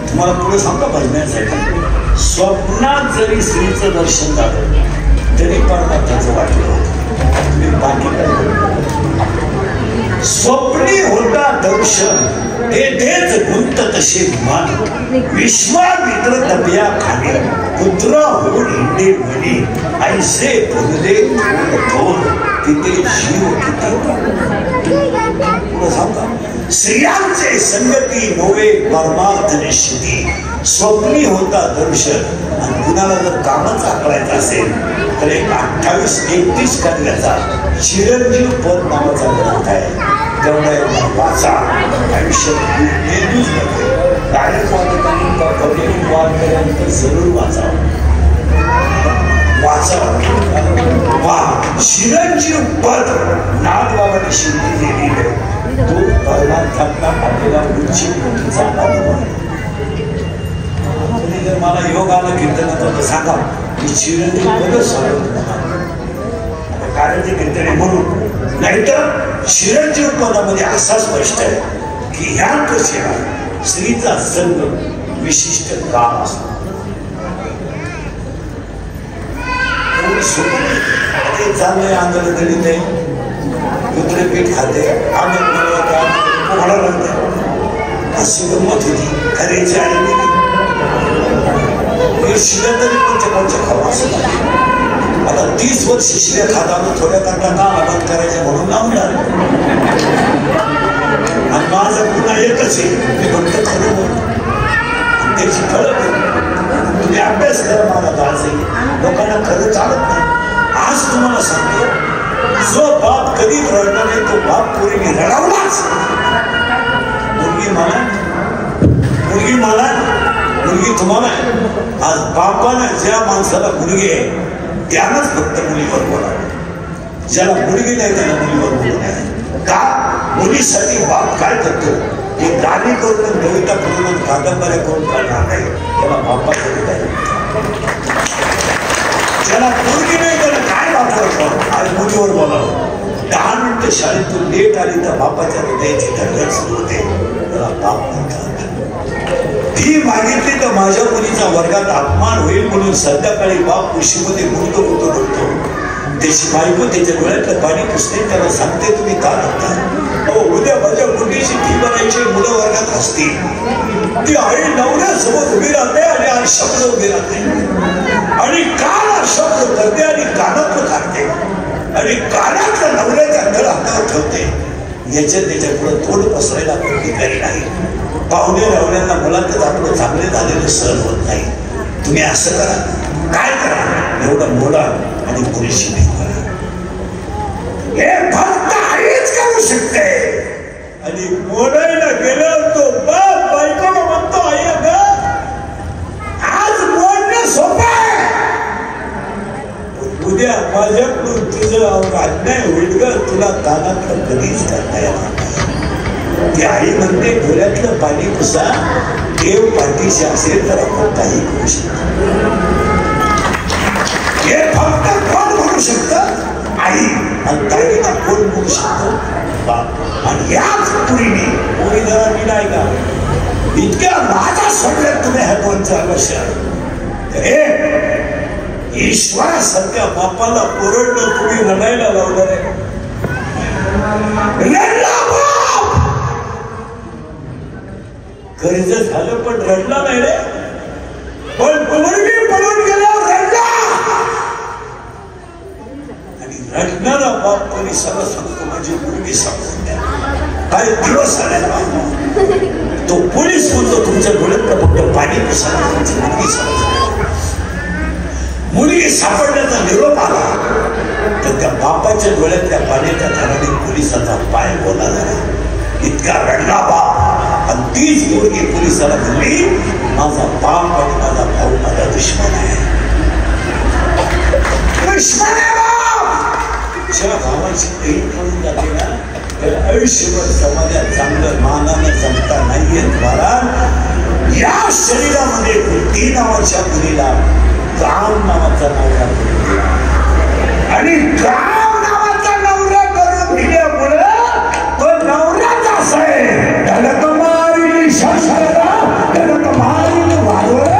तुम्हाला पुढे सांगा भजण्यासाठी. स्वप्नात जरी स्त्रीचं दर्शन झालं तरी परमार्थाचं वाटलं होतं. तुम्ही बाकी काय स्वप्नी होता दर्शन तेच गुंत तसे मान. विश्वामित्र तब्या खाली पुत्र होऊन हिंडे म्हणी ऐसे भरले थोर तिथे जीव किती. स्त्रियांचे संगती नोवे परमार्थ निश्चिती. स्वप्नी होता दर्शन. आणि कुणाला जर कामच आकडायचं असेल तर एक 28-31 करण्याचा चिरंजीव पद नावाचा ग्रंथ आहे. तेवढा एवढा वाचा. आयुष्यात जरूर वाचा. चिरंजीव पद नागबाबाने शिवली गेलेली तो परमार्थातला आपल्याला उच्च कोटीचा अनुभव. तुम्ही जर मला योग आला कीर्तनाचा तर सांगा, मी चिरंजीव पदच सांगतो कारण ते कीर्तने म्हणून. नाहीतर चिरंजीव पदामध्ये असा स्पष्ट आहे की ह्या कशा स्त्रीचा संग विशिष्ट काम असतो. चांगले आंदोलन करीत आहे, कुत्रे पीठ खाते, पोहडा लागते, अशी गंमत होती. खरेची आई शिव्या तरी कोणच्या खावा असं आता 30 वर्ष शिव्या खाताना थोड्या करता का आबाद करायचे म्हणून लावणार आणि माझं पुन्हा एकच आहे मी म्हणतो खरं बोलतो त्याची फळक तुम्ही अभ्यास करा मला दाज आहे लोकांना खरं चालत नाही आज तुम्हाला सांगतो जो बाप कधी रडला नाही तो बाप पोरीने रडवलाच मुलगी मला मुलगी तुम्हाला आज बापानं ज्या माणसाला मुलगी आहे त्यानंच फक्त मुलीवर बोलावं ज्याला मुलगी नाही त्याला मुलीवर बोलू नये का मुलीसाठी बाप काय करतो हे गाणी करून कविता करून कादंबऱ्या करून करणार नाही त्याला बापासाठी काय ज्याला मुलगी नाही त्याला काय वापरतो आज मुलीवर बोलावं 10 मिनिटं शाळेतून लेट आली तर बापाच्या हृदयाची धडधड सुरू होते त्याला बाप म्हणतात ती मागितली तर माझ्या मुलीचा वर्गात अपमान होईल म्हणून संध्याकाळी बाप उशीमध्ये मूर्त होतो रडतो त्याची बायको त्याच्या डोळ्यातलं पाणी पुसते त्याला सांगते तुम्ही का रडता उद्या माझ्या मुलीची फी भरायची मुलं वर्गात असतील ती आई नवऱ्यासोबत उभी राहते आणि आज शब्द उभी राहते आणि कान शब्द करते आणि कानातलं काढते आणि कानातलं नवऱ्याच्या अंतर हातावर ठेवते याच्या त्याच्या पुढे तोंड पसरायला काही नाही पाहुणे रावण्यांना मुलांचं आपलं चांगले झालेलं सहन होत नाही तुम्ही असं करा काय करा एवढं मोडा आणि पुरेशी नाही करा हे फक्त आईच करू शकते आणि मोडायला गेल्यावर तो बाप बायकोला म्हणतो आई अगं आज मोडणं सोपं आहे उद्या माझ्याकडून तुझं अन्याय होईल ग तुला कानातलं कधीच करता येणार ती आई म्हणते डोळ्यातलं पाणी पुसा देव पाठीशी असेल तर आपण काही करू शकतो हे फक्त कोण म्हणू शकत आई आणि ताईला कोण म्हणू शकतो बाप आणि याच पुरीने पुरी जरा मी नाही का इतक्या माझा सोडल्यात तुम्ही ह्या 2-4 वर्ष हे ईश्वरासारख्या बापाला ओरडणं तुम्ही रडायला लावलं आहे कर्ज झालं पण रडला नाही रे पण मुलगी पळून गेल्यावर रडला आणि रडणारा बाप कोणी सगळं सांगतो माझी मुलगी सांगून द्या काही दिवस आले तो पोलीस बोलतो तुमच्या डोळ्यात फक्त पाणी पुसायला तुमची मुलगी सांगतो मुलगी सापडण्याचा निरोप आला तर त्या बापाच्या डोळ्यातल्या पाण्याच्या धाराने पोलिसाचा पाय बोला झाला इतका रडला बाप आणि तीच मुलगी पोलिसाला म्हणली माझा बाप आणि माझा भाऊ माझा दुश्मन आहे ज्या भावाची बहीण म्हणून जाते ना तर आयुष्यभर समाजात चांगलं मानानं जमता नाहीये तुम्हाला या शरीरामध्ये 3 नावाच्या मुलीला गाव नावाचा नवरा आणि गाव नावाचा नवरा करून दिल्यामुळे तो नवराच असा आहे त्याला कमारी शासनाला त्याला कमारी वाढवलं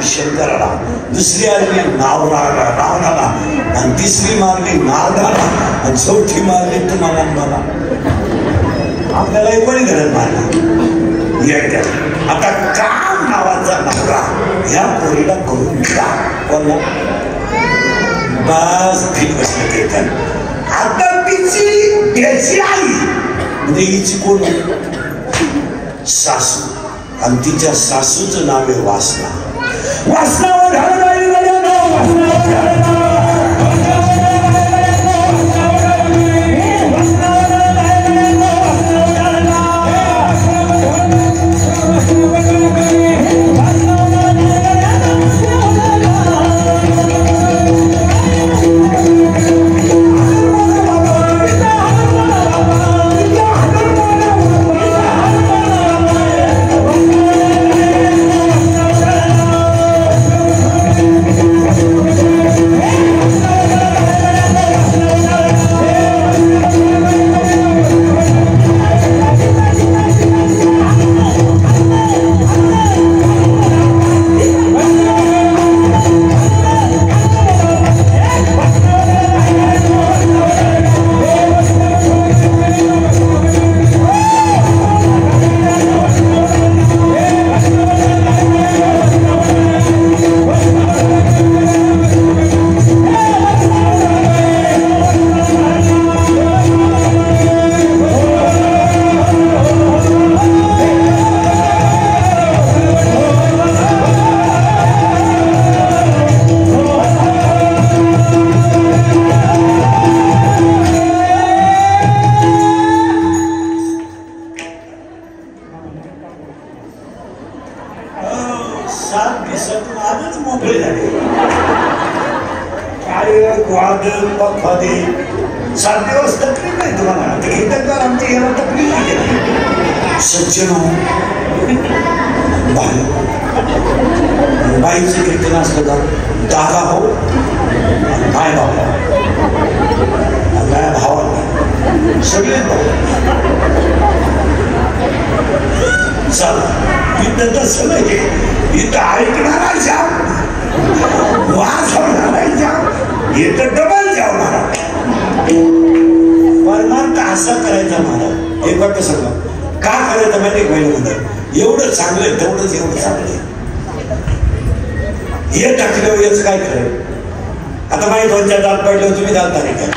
शंकराला दुसरी आली रावणाला आणि तिसरी मारली नारदाला आणि चौथी मारली तुम्हाला मला आपल्याला कोणी गरज मारला आता काम नावाचा नवरा ह्या पोरीला करून दिला कोणला बस ठीक बसलं ते आता तिची त्याची आई म्हणजे हिची कोण सासू आणि तिच्या सासूचं नाव आहे वासना वासनावर बाईचं कीर्तन असलं का दादा हो माय बाबा माझ्या भावाला सगळे चला इथं तसं नाही इथं ऐकणारा जाम वाजवणारा जाम इथं डबल जावणारा परमार्थ असा करायचा महाराज एक वाटतं सगळं का करायचं माहिती पहिलं एवढं चांगलं आहे तेवढंच एवढं चांगलं आहे हे टाकल्यावर याच काय खरं आता माहीत दोन चार दात पडल्यावर तुम्ही दात नाही का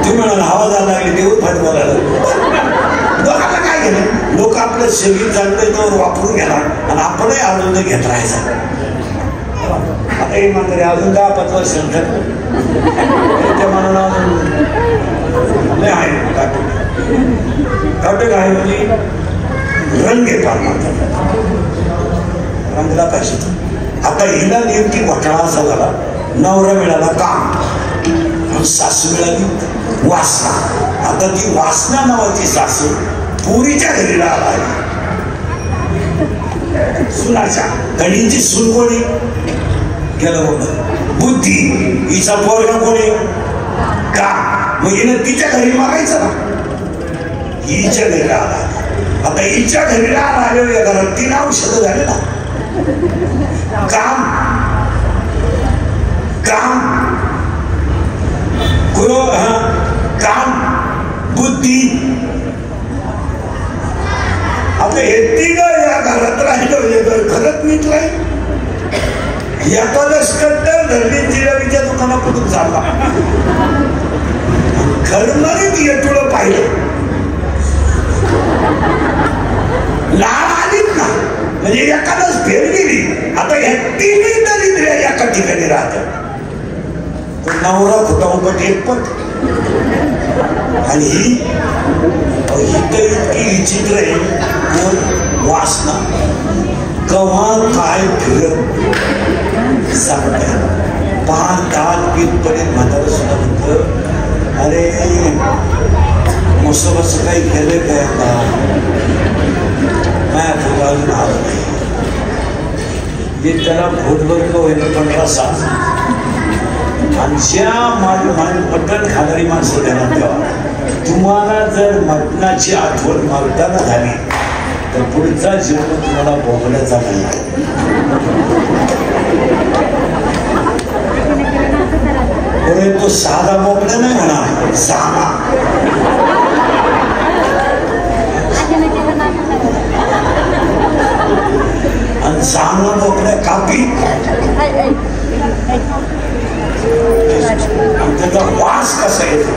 तुम्ही म्हणाला हवा जायला लागली तेवढं फाट बोलायला आता काय केलं लोक आपलं शरीर चांगलं तर वापरून घेणार आणि आपणही आनंद घेत राहायचा आता हे मात्र अजून 10-5 वर्ष त्या मनाला अजून नाही आहे काटक आहे म्हणजे रंग आहे पार मारतात रंगला पाहिजे आता हिला नेमकी घोटाळा असा झाला नवरा मिळाला काम सासू मिळाली वासना आता ती वासना नावाची सासू पुरीच्या घरी राहिला सुनाच्या गणीची सून कोणी गेलं बघ बुद्धी हिचा पोरगा कोणी का मग हिनं तिच्या घरी मागायचं ना हिच्या घरी राहिला आता हिच्या घरीला आलेल्या घरात 3 औषधं झाले ना. काम काम काम बुद्धी. आता हे 3 या घरात राहिलं हे घर खरंच मिटलंय. एखादं स्कट्टर धरली जिलेबीच्या दुकानापासून चालला खरमरीत येतुळं पाहिलं लाळ आलीच ना. म्हणजे एखादच फेर गेली. आता ह्या 3 दरिद्र्या एका ठिकाणी राहतात. नवरा खुटावपट एकपट आणि ही तर इतकी विचित्र आहे. वासना कवा काय फिरत सांगतात. 5 ताल पीतपर्यंत म्हातारा सुद्धा म्हणतं अरे मस्त काही केलं काय आता माया फुगा अजून आलं नाही. जे त्याला भोटभर होईल 15 साल आणि ज्या मटण खाणारी माणसं देणार तेव्हा तुम्हाला जर मटणाची आठवण मारताना झाली तर पुढचा जीवन तुम्हाला भोगण्याचा नाही. तो साधा बोगडा नाही म्हणा सामा. आणि सामा बोगड्या कापी त्याचा वास कसा येतो.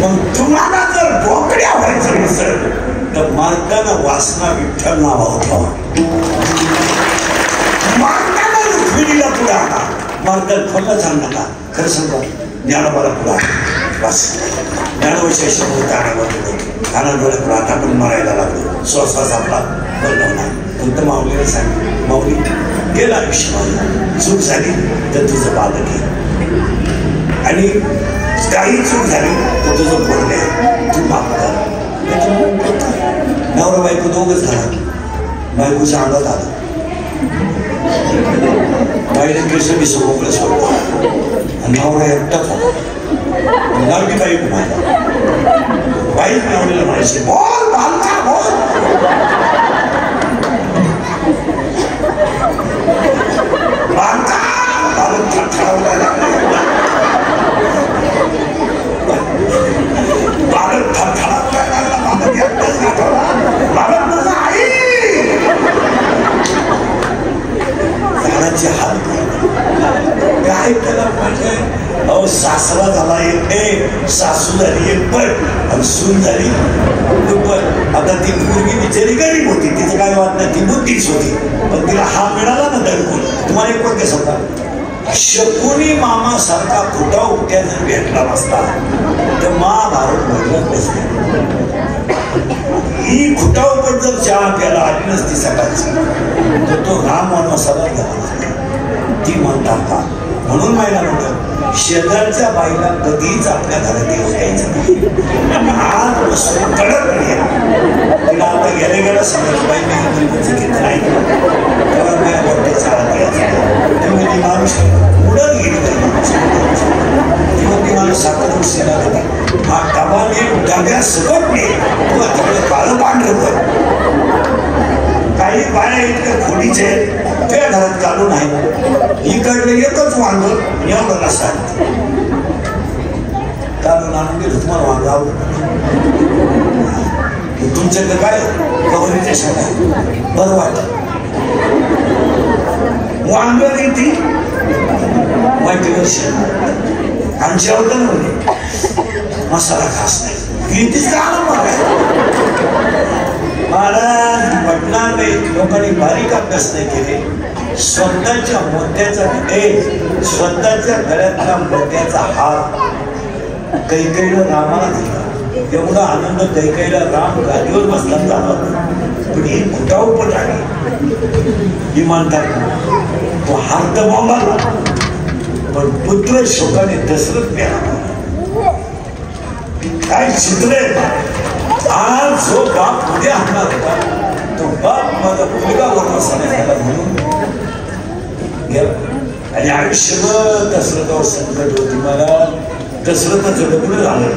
मग तुम्हाला जर बोकड्या व्हायचं नसेल तर मारताना वासना विठ्ठल नावा ठेवा. मारताना रुक्मिणीला पुढे आणा. मारताना फक्त सांग नका. खरं सांगा ज्ञानोबाला पुढे आणा बस. ज्ञानोबाच्या कानाडोळे पुढे टाकून मारायला लागलो. श्वास आपला बदलव नाही. फक्त माऊलीला सांग माऊली गेला आयुष्यमध्ये चूक झाली तर तुझं बालक आहे आणि काही चूक झाली तर तुझं बोलणे तू माफ कर. नवरा बायको दोघंच झाला. बायकोच्या अंगात आलं. बाईने कृष्ण विसरू मोकळं सोडलं आणि नवरा एकटाच होता. नवरी बाई म्हणाला बाईच नवरीला म्हणायची बोल बालका बोल. बालका बालक ठरवला लागला. बालक थरथरायला लागला. बालक एकटाच गाठवला. बालक माझा आई झाडाचे हात काय त्याला म्हटलंय. अहो सासरा झाला एक सासू झाली एक पट आणि सून झाली दुप्पट. आता ती मुलगी बिचारी गरीब होती. तिचं काय वाट नाही. ती बुद्धीच होती पण तिला हा मिळाला ना दडकून. तुम्हाला एक वाक्य सांगा. शकुनी मामा सारखा खोटा उपट्या जर भेटला नसता तर महाभारत घडलं नसते. ही खुटा उपट जर चहा प्यायला आली नसती सकाळची तर तो राम वनवासाला गेला नसता. ती म्हणतात का म्हणून माहिला म्हणतात शेजारच्या बाईला कधीच आपल्या घरात येऊ द्यायचं नाही. आज बसून कडक नाही. तिला आता गेल्या गेल्या समज बाई मी नाही तेव्हा माझ्या वाटण्याचा हात घ्यायचा. तेव्हा ती माणूस उडत गेली तेव्हा ती माणूस साखर उशीला होती. हा डबा मी डब्या सकट नाही किंवा तिकडे काळं पांढरं कर. काही बाया इतक्या खोडीचे त्या घरात काढून आहे. इकडलं एकच वांग एवढं नसतात काढून आणून गेलं. तुम्हाला वांग आवडत तुमच्याकडे काय गवरीच्या शेंगा बरं वाटत. वांग किती वाईट शेंगा आणि जेवढं म्हणजे मसाला खास नाही. कितीच का महाराज पटणार नाही. लोकांनी बारीक अभ्यास नाही केले. स्वतःच्या मोत्याचा स्वतःच्या गळ्यातला मोत्याचा हार कैकेयीला रामाला दिला. एवढा आनंद कैकेयीला राम गादीवर बसला झाला. पण ही कुटावपट आली इमानदार. तो हार तर बोंबाला पण पुत्र शोकाने दशरथ प्याला. काय चित्रे. आज जो बाप उद्या आणणार होता तो बाप माझा मुलगा वनवासाला गेला म्हणून गेला. आणि आयुष्यभर दसरथावर संकट होती. मला दसरथाचं लग्न झालं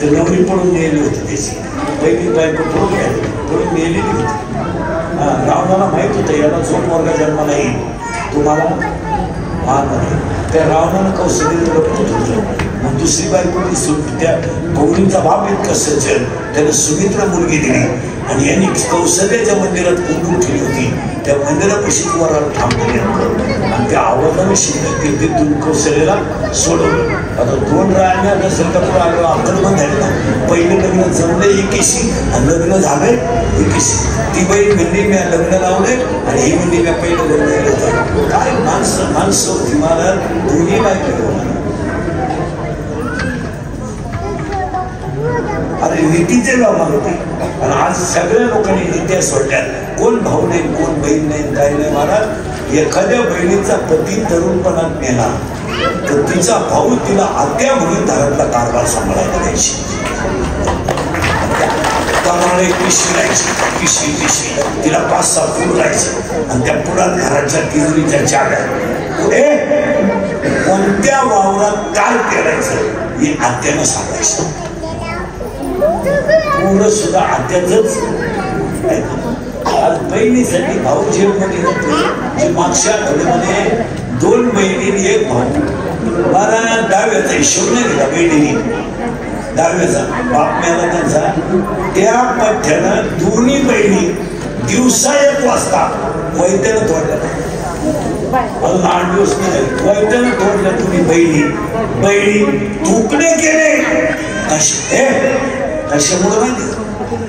तर नवरी पडून नेली होती. त्याची पहिली बायको पडून नेलेली होती. रावणाला माहित होतं याला झोप वर्ग जन्माला येईल, तुम्हाला त्या रावणानं कौशल्य लपवत होतं. मग दुसरी बायको त्या गौरींचा बाप इतका सज्जन, त्यानं सुमित्रा मुलगी दिली आणि यांनी कौशल्याच्या मंदिरात कुंडून ठेवली होती. त्या मंदिरापाशी वराला थांबले आणि त्या आवाजाने शिकत ते दून कौशल्याला सोडवलं. आता 2 राण्या दसरथापुढे आलो अक्कलमंद झाले ना. पहिले लग्न जमले 21 आणि लग्न झाले 21. ती बाई म्हणली मी लग्न लावले आणि ही म्हणली मी पहिलं लग्न केलं. काय माणसं होती. मला दोन्ही बायको. अरे नीतीचे लावणार होते आणि आज सगळ्या लोकांनी नीत्या सोडल्या. कोण भाऊ नाही, कोण बहीण नाही, काही नाही. महाराज एखाद्या बहिणीचा पती तरुणपणात मेला तर तिचा भाऊ तिला आत्या म्हणून घरातला कारभार सांभाळायला द्यायची. पिशवी तिला 5-6 फूल राहायचे आणि त्या पुरात घराच्या तिजोरीच्या चाव्या पुढे कोणत्या वावरात काय करायचं हे आत्यानं सांगायचं. पूर्ण सुद्धा आत्याच. आज बहिणीसाठी भाऊ जेलमध्ये जातो. मागच्या आठवड्यामध्ये 2 बहिणी 1 भाऊ. मला 10व्याचा हिशोब नाही दिला बहिणीने. 10व्याचा बाप मेला त्यांचा. त्या पठ्यानं दोन्ही बहिणी दिवसा 1 वाजता वैद्यानं तोडल्या. 8 दिवस नाही वैद्यानं तोडल्या. तुम्ही बहिणी तुकडे केले. कशामुळे माहिती?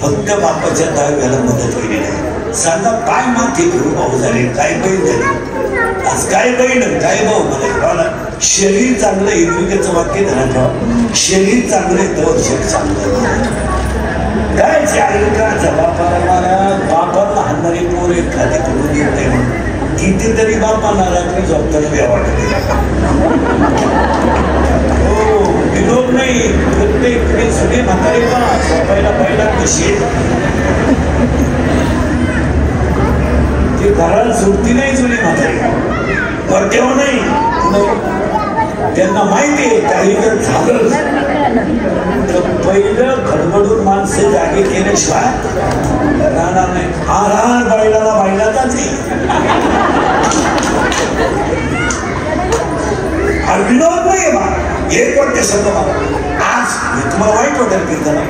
फक्त बापाच्या 10व्याला मदत केली नाही. सांगा काय माती गुरु भाऊ झाले, काय बहीण झाली. आज काय बहीण काय भाऊ मला. शरीर चांगलं हिरविकेचं वाक्य ध्यानात ठेवा. शरीर चांगलं तर शरीर चांगलं. काय चारित्राचा बापाला मला बापाला हाणणारी पोर एखादी करून येत नाही म्हणून कितीतरी बापाला रात्री झोपताना बी वाटते. विनोद नाही. प्रत्येक सगळे म्हातारे झोपायला पहिला कशी ते घराला सुटती नाही. जुने म्हातारे पट्यावर नाही. त्यांना माहिती आहे काही जर झालं तर पहिलं खडबडून माणसं जागे केल्याशिवाय राहणार नाही. आरार बैलाचाच विनोद नाही बा. एक वाक्य शब्द आज तुम्हाला वाईट वाटेल कीर्तना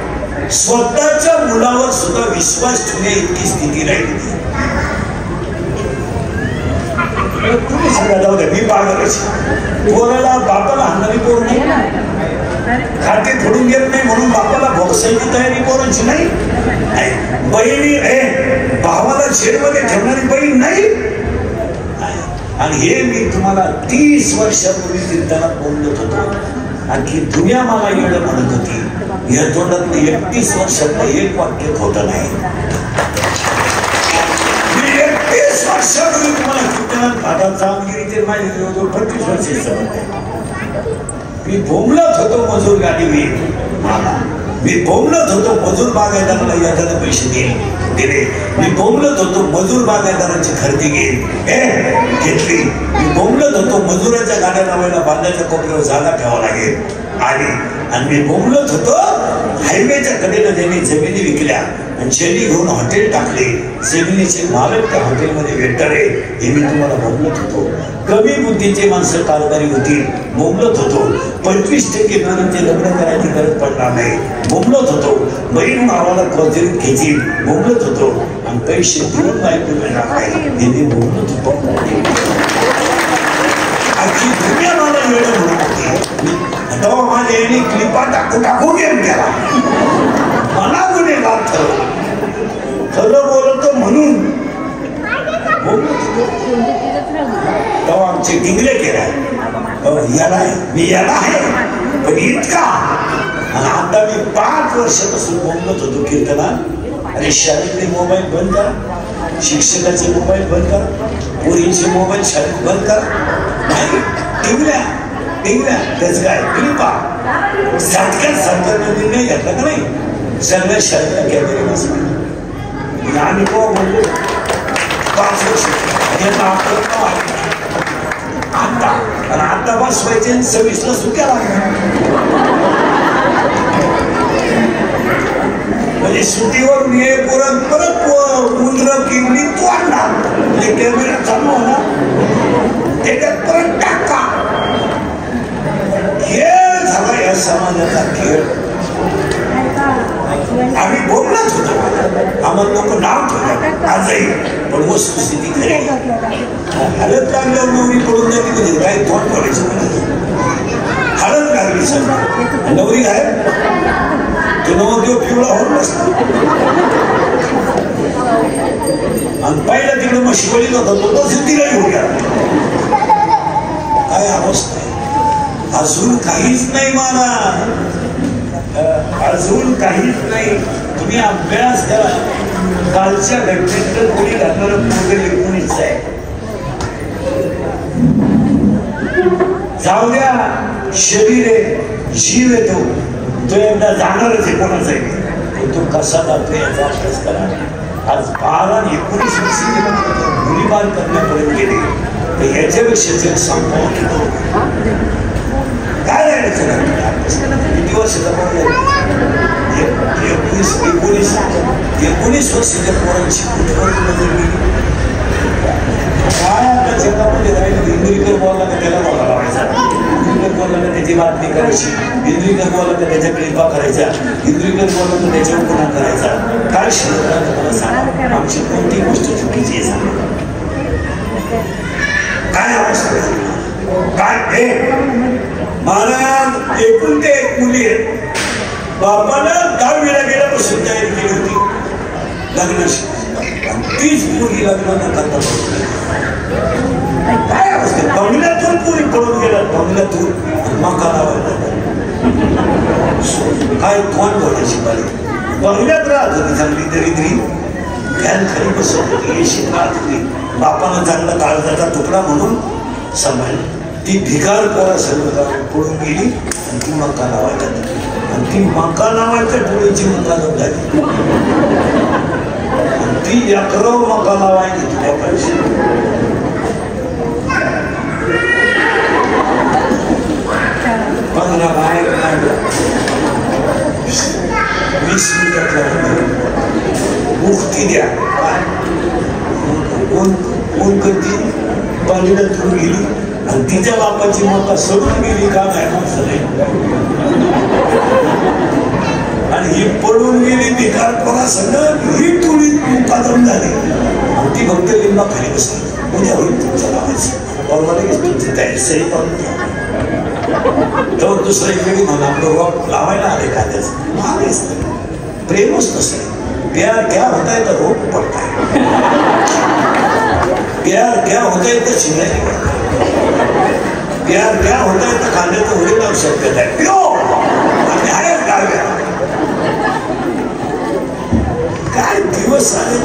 स्वतःच्या मुलावर सुद्धा विश्वास ठेवण्या इतकी स्थिती राहिली. तुम्ही सांगा जाऊ द्या मी पागलच. पोराला बापाला हाणणारी पोर नाही. खाते फोडून घेत नाही म्हणून बापाला भोगसायची तयारी पोरांची नाही. बहिणी भावाला जेलमध्ये ठेवणारी बहीण नाही. आणि हे मी तुम्हाला 30 वर्षापूर्वी कीर्तनात बोलत होतो. आणखी दुनिया मला एवढं म्हणत होती. या तोंडात 31 वर्षातलं एक वाक्य खोटं नाही. मी 31 वर्षापूर्वी तुम्हाला कीर्तनात भागात कामगिरीचे माझे जवळजवळ 25 वर्षाचे. मी बोंबलत होतो मजूर गाडी मी बोंबलत होतो मजूर बागायदाराला एखादे पैसे दिले. मी बोंबलत होतो मजूर बागायदारांची खरेदी घेतली. मी बोंबलत होतो मजुराच्या गाड्या लावायला बांधाच्या कोपऱ्यावर जागा ठेवावं लागेल आणि मी बोंबलत होतो हायवेच्या कडेला त्यांनी जमिनी विकल्या आणि शेती घेऊन हॉटेल टाकले. जमिनीचे मालक त्या हॉटेलमध्ये वेटर आहे हे मी तुम्हाला बोंबलत होतो. कमी बुद्धीचे माणसं कारभारी होतील बोंबलत होतो. 25% मुलींचे लग्न करायची गरज पडणार नाही बोंबलत होतो. बहीण भावाला कर्जरीत घेतील बोंबलत होतो आणि पैसे देऊन बायको मिळणार नाही हे मी बोंबलत होतो. आजची दुनिया मला वेळ म्हणत होती. तेव्हा माझ्या यांनी क्लिपा टाकू गेम केला. मला गुन्हेगार खरं बोलतो म्हणून तेव्हा आमचे डिंगले केला. मी याला आहे पण इतका. आणि आता मी 5 वर्षापासून बोलत होतो कीर्तनात. अरे शाळेतले मोबाईल बंद करा, शिक्षकाचे मोबाईल बंद करा, पोरींचे मोबाईल शाळेत बंद करा. नाही टिंगल्या त्याच काय क्लिपा सरकारने निर्णय घेतला का नाही. सगळ्या शाळेला कॅमेरे बसले. आम्ही बोललो 5 वर्ष आता आणि आता बसवायचे 26ला सुट्या म्हणजे सुट्टीवर ये परत मुंद्र किमली तोडला म्हणजे कॅमेरा चालू होणार त्याच्यात परत टाका. खेळ झाला या समाजाचा खेळ. आम्ही बोललाच होतो आम्हाला लोक नाव ठेवतात आजही पण वस्तुस्थिती खरी हळद लागल्यावर नवरी पडून जाते म्हणजे काही तोंड पडायचं हळद लागली सर नवरी आहे तो नवरदेव पिवळा होत नसतो आणि पहिला तिकडे मग शिवळीला होता तो सिद्धीला येऊ गेला. काय अवस्था आहे. अजून काहीच नाही मला अजून काहीच नाही. तुम्ही अभ्यास करा. कालच्या घटनेत कोणी घालणार मोठे कोणीच आहे. जाऊ द्या शरीर आहे जीव येतो तो एकदा जाणारच आहे कोणाचा आहे तो कसा जातो याचा अभ्यास करा. आज 12 आणि 19 वर्षी गोळीबार करण्यापर्यंत गेले तर याच्यापेक्षा संपवून घेतो काय राहायचं किती वर्षाचा पोर 19 वर्षाच्या पोरांची काय आता जगामध्ये राहिलं. इंद्रिकर बोलला तर त्याला बोला लावायचा इंद्रिकर बोलला तर त्याची बातमी करायची इंद्रिकर बोलला तर त्याच्या कृपा करायचा इंद्रिकर बोलला तर त्याच्यावर गुन्हा करायचा. काय शिकवलं मला सांगा. आमची कोणती गोष्ट चुकीची आहे सांगा. काय अवस्था काय हे महाराज एकूण ते एक मुली बापाला 10वीला गेल्यापासून तयारी केली होती लग्नाशी. 30 मुली लग्न न करता काय अवस्था. बंगल्यातून पुरी पळून गेला बंगल्यातून मका लावायला काय कोण बोलायची पाहिजे. बंगल्यात राहत होती चांगली दरिद्री फॅन खाली बसवत होती येशीत राहत होती. बापानं चांगला काळजाचा तुकडा म्हणून सांभाळला. ती भिकार पोरा सगळं पडून गेली आणि ती मका लावायला आणि ती मका लावायच्या डोळ्याची मका जाऊन झाली आणि ती 11 मका लावायची तुझ्या पैसे 15 बाहेर 20 मिनिटात मुक्ती द्या. कोण करती बंगल्यातून गेली आणि तिच्या बापाची मका सोडून गेली का नाही आणि ही पडून गेली भिकार पोरा सगळं ही तुळी मुकादम झाली आणि ती फक्त लिंबा खाली बसली. उद्या होईल तुमचं लावायचं बरोबर लगेच तुमची तयारी सही करून घ्या. तर दुसरं इकडे म्हणून आपलं रोप लावायला आले का त्याचं महागच प्रेमच नसतं. प्यार क्या होता है तो रोप पड़ता है. प्यार क्या होता है तो चिनाई पड़ता है. प्यार क्या होता है तो खाने तो होईल औषध देत आहे पिओ आणि आहे डाव्या काय दिवस आले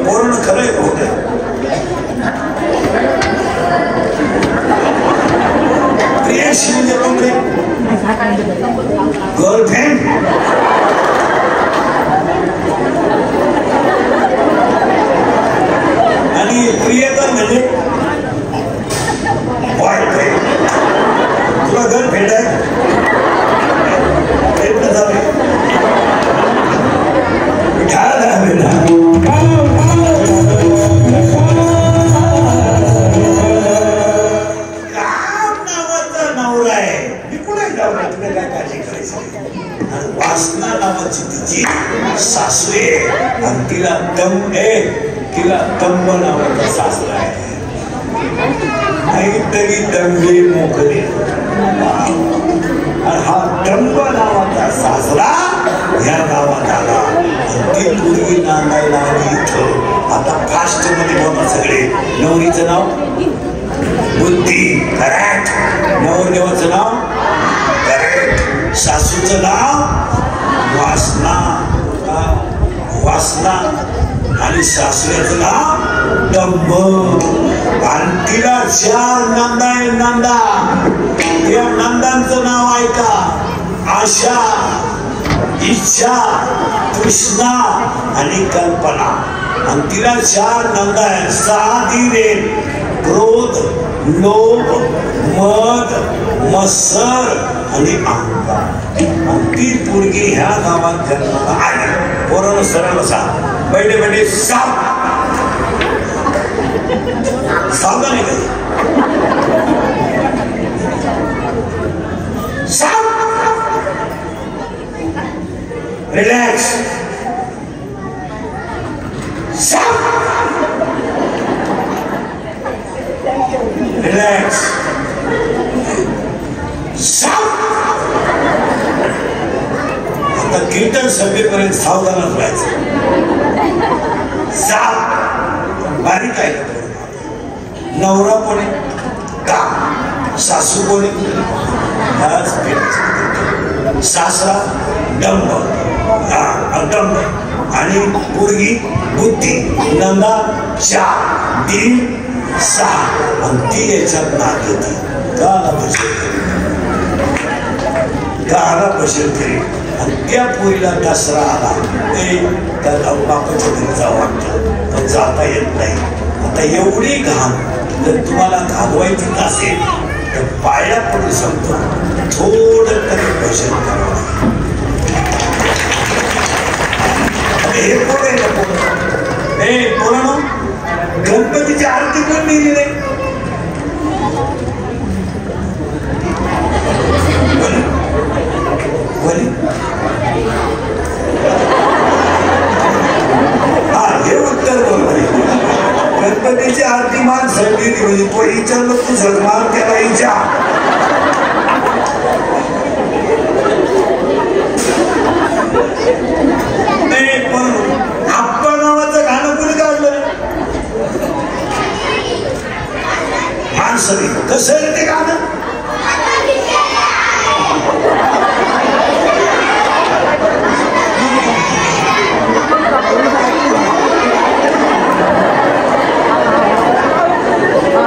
पूर्ण खरंय होत प्रियशी म्हणजे कोणते गर्लफ्रेंड आणि प्रियकर म्हणजे बॉयफ्रेंड. तुला गर्लफ्रेंड आहे नवरा आहे मी कुठे जाऊ तुला काय काळजी करायची. वासना नावाची तिची सासू आहे आणि तिला तंब नावाचा सासरा आहे. नाहीतरी दंगे मोकळे हा टंब नावाचा सासरा या गावात आला. ती पूर्वी नांदायला आली इथं. आता फास्ट मध्ये बोला सगळे. नवरीचं नाव बुद्धी करेक्ट. नवरदेवाचं now correct. सासूचं नाव वासना आणि सासऱ्याचं नाव टंब. आणि तिला 4 नंदा आहे. नंदा या नंदांचं नाव ऐका. आशा इच्छा तृष्णा आणि कल्पना. आणि तिला 4 नंदा आहे. 6 धीर क्रोध लोभ, मद, मत्सर आणि अहंकार. ती पोरगी ह्या गावात जन्माला आली. पोरानं सरळ बसा. बैठे बैठे साप. सावधान आहे साप. रिलॅक्स. साप. रिलॅक्स. साप. आता कीर्तन सभेपर्यंत सावधानच राहायचं. साप बारीक आहे. नवरा कोणी का सासू कोणी सासरा डंब डंब आणि पोरगी बुद्धी. नंदा 4 3 6 आणि ती याच्यात नात होती. गाला बसेल गाला बसेल तरी. आणि त्या पोरीला दसरा आला. त्याला बापाच्या घरी जावं वाटतं पण जाता येत नाही. आता एवढी घाण जर तुम्हाला घालवायची नसेल तर पाया पडून सांगतो थोडं तरी भजन करावं. हे पोरं आहे ना पोरं. हे पोरांनो गणपतीची आरती पण नेली नाही. हा हे उत्तर बरोबर आहे. गणपतीची आरती मान संगीत म्हणजे तो विचारलं तू सन्मान त्याला विचार. नाही पण आप्पा नावाचं गाणं कुणी काढलं माणसाने. कसं आहे ते गाणं.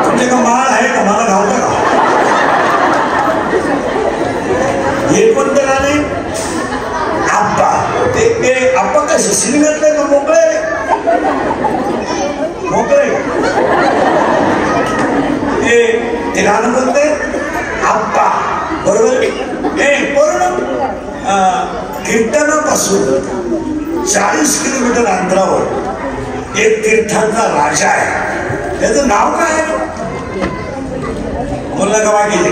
तुमचे का माळ आहे का मला घालता का. हे पण ते गाणे आप्पा ते आप्पा कसे सिनेमातले का मोकळे मोकळे. ते गाणं बोलते आप्पा बरोबर. हे पूर्ण कीर्तनापासून 40 किलोमीटर अंतरावर एक तीर्थांचा राजा आहे. त्याचं नाव काय आहे बोलला का वागिले.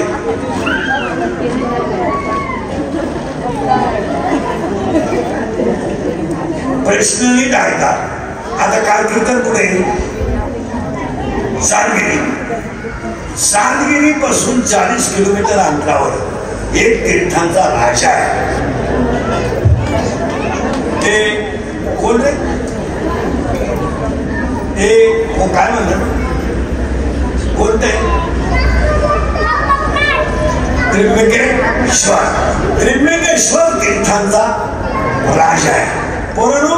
प्रश्न नीट ऐकतात. आता काय कीर्तन पुढे सांगगिरी पासून 40 किलोमीटर अंतरावर एक तीर्थांचा राजा आहे. ते कोण रे. ते काय म्हणतात कोणते त्र्यंबकेश्वर. त्र्यंबकेश्वर तीर्थांचा राजा आहे. परंतु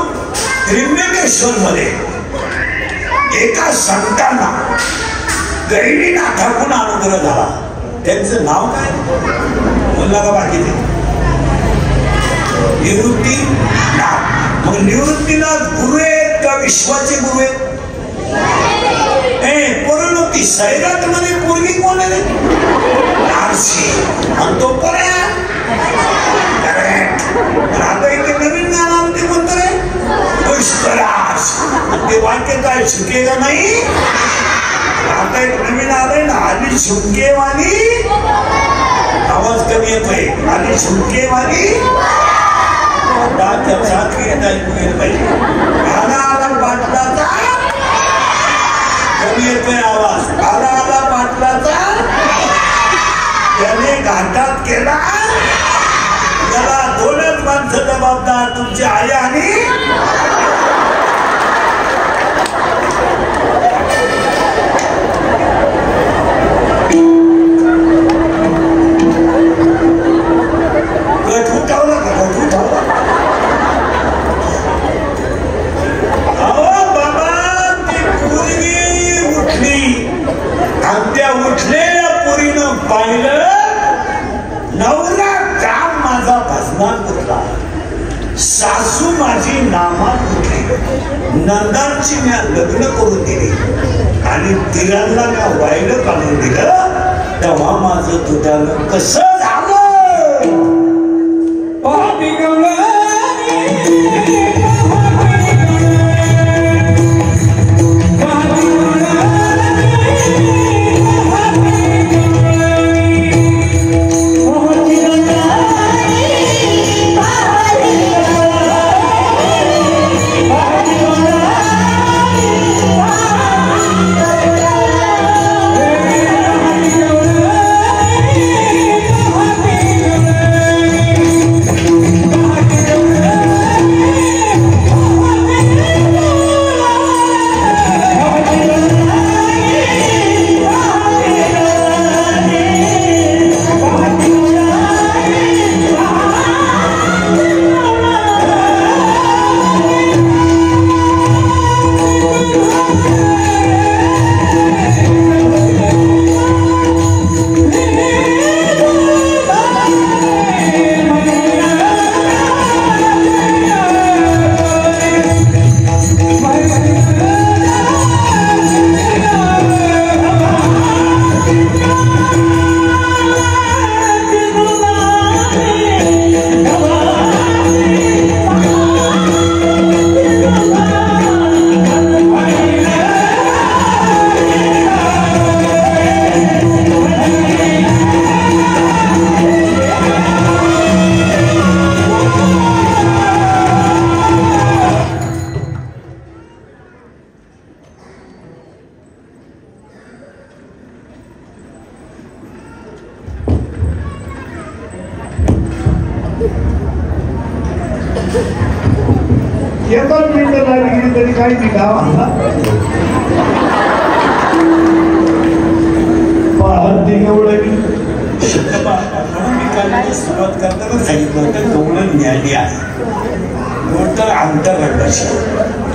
त्र्यंबकेश्वर मध्ये एका संतांना गैरीनाथाकडून अनुग्रह झाला. त्यांचं नाव काय बोलला का बाकी ते निवृत्तीनाथ. मग निवृत्तीनाथ गुरु आहेत का विश्वाचे गुरु आहेत. परंतु ती सैराट मध्ये पोरगी कोण आहे आरशी आणि तो पर्या. आता इथे नवीन गाणं आलं ते कोणतं रे पुष्कराज. ते वाक्य काय चुकेगा नाही. आता एक नवीन आलंय ना आधी झुमकेवाली. आवाज कमी येतोय. आधी झुमकेवाली आला पाटलाचा कमी येतोय आवाज. आला पाटलाचा त्याने घाटात केला. त्याला 2च माणसं जबाबदार तुमची आई आणि उठलेल्या पोरीनं पाहिलं नवरा काम माझा भजनात उठला. सासू माझी नामात उठली. नंदांची मी लग्न करून दिली आणि तिरांना का वाईलं काढून दिलं तेव्हा माझं दुधानं कसं झालं.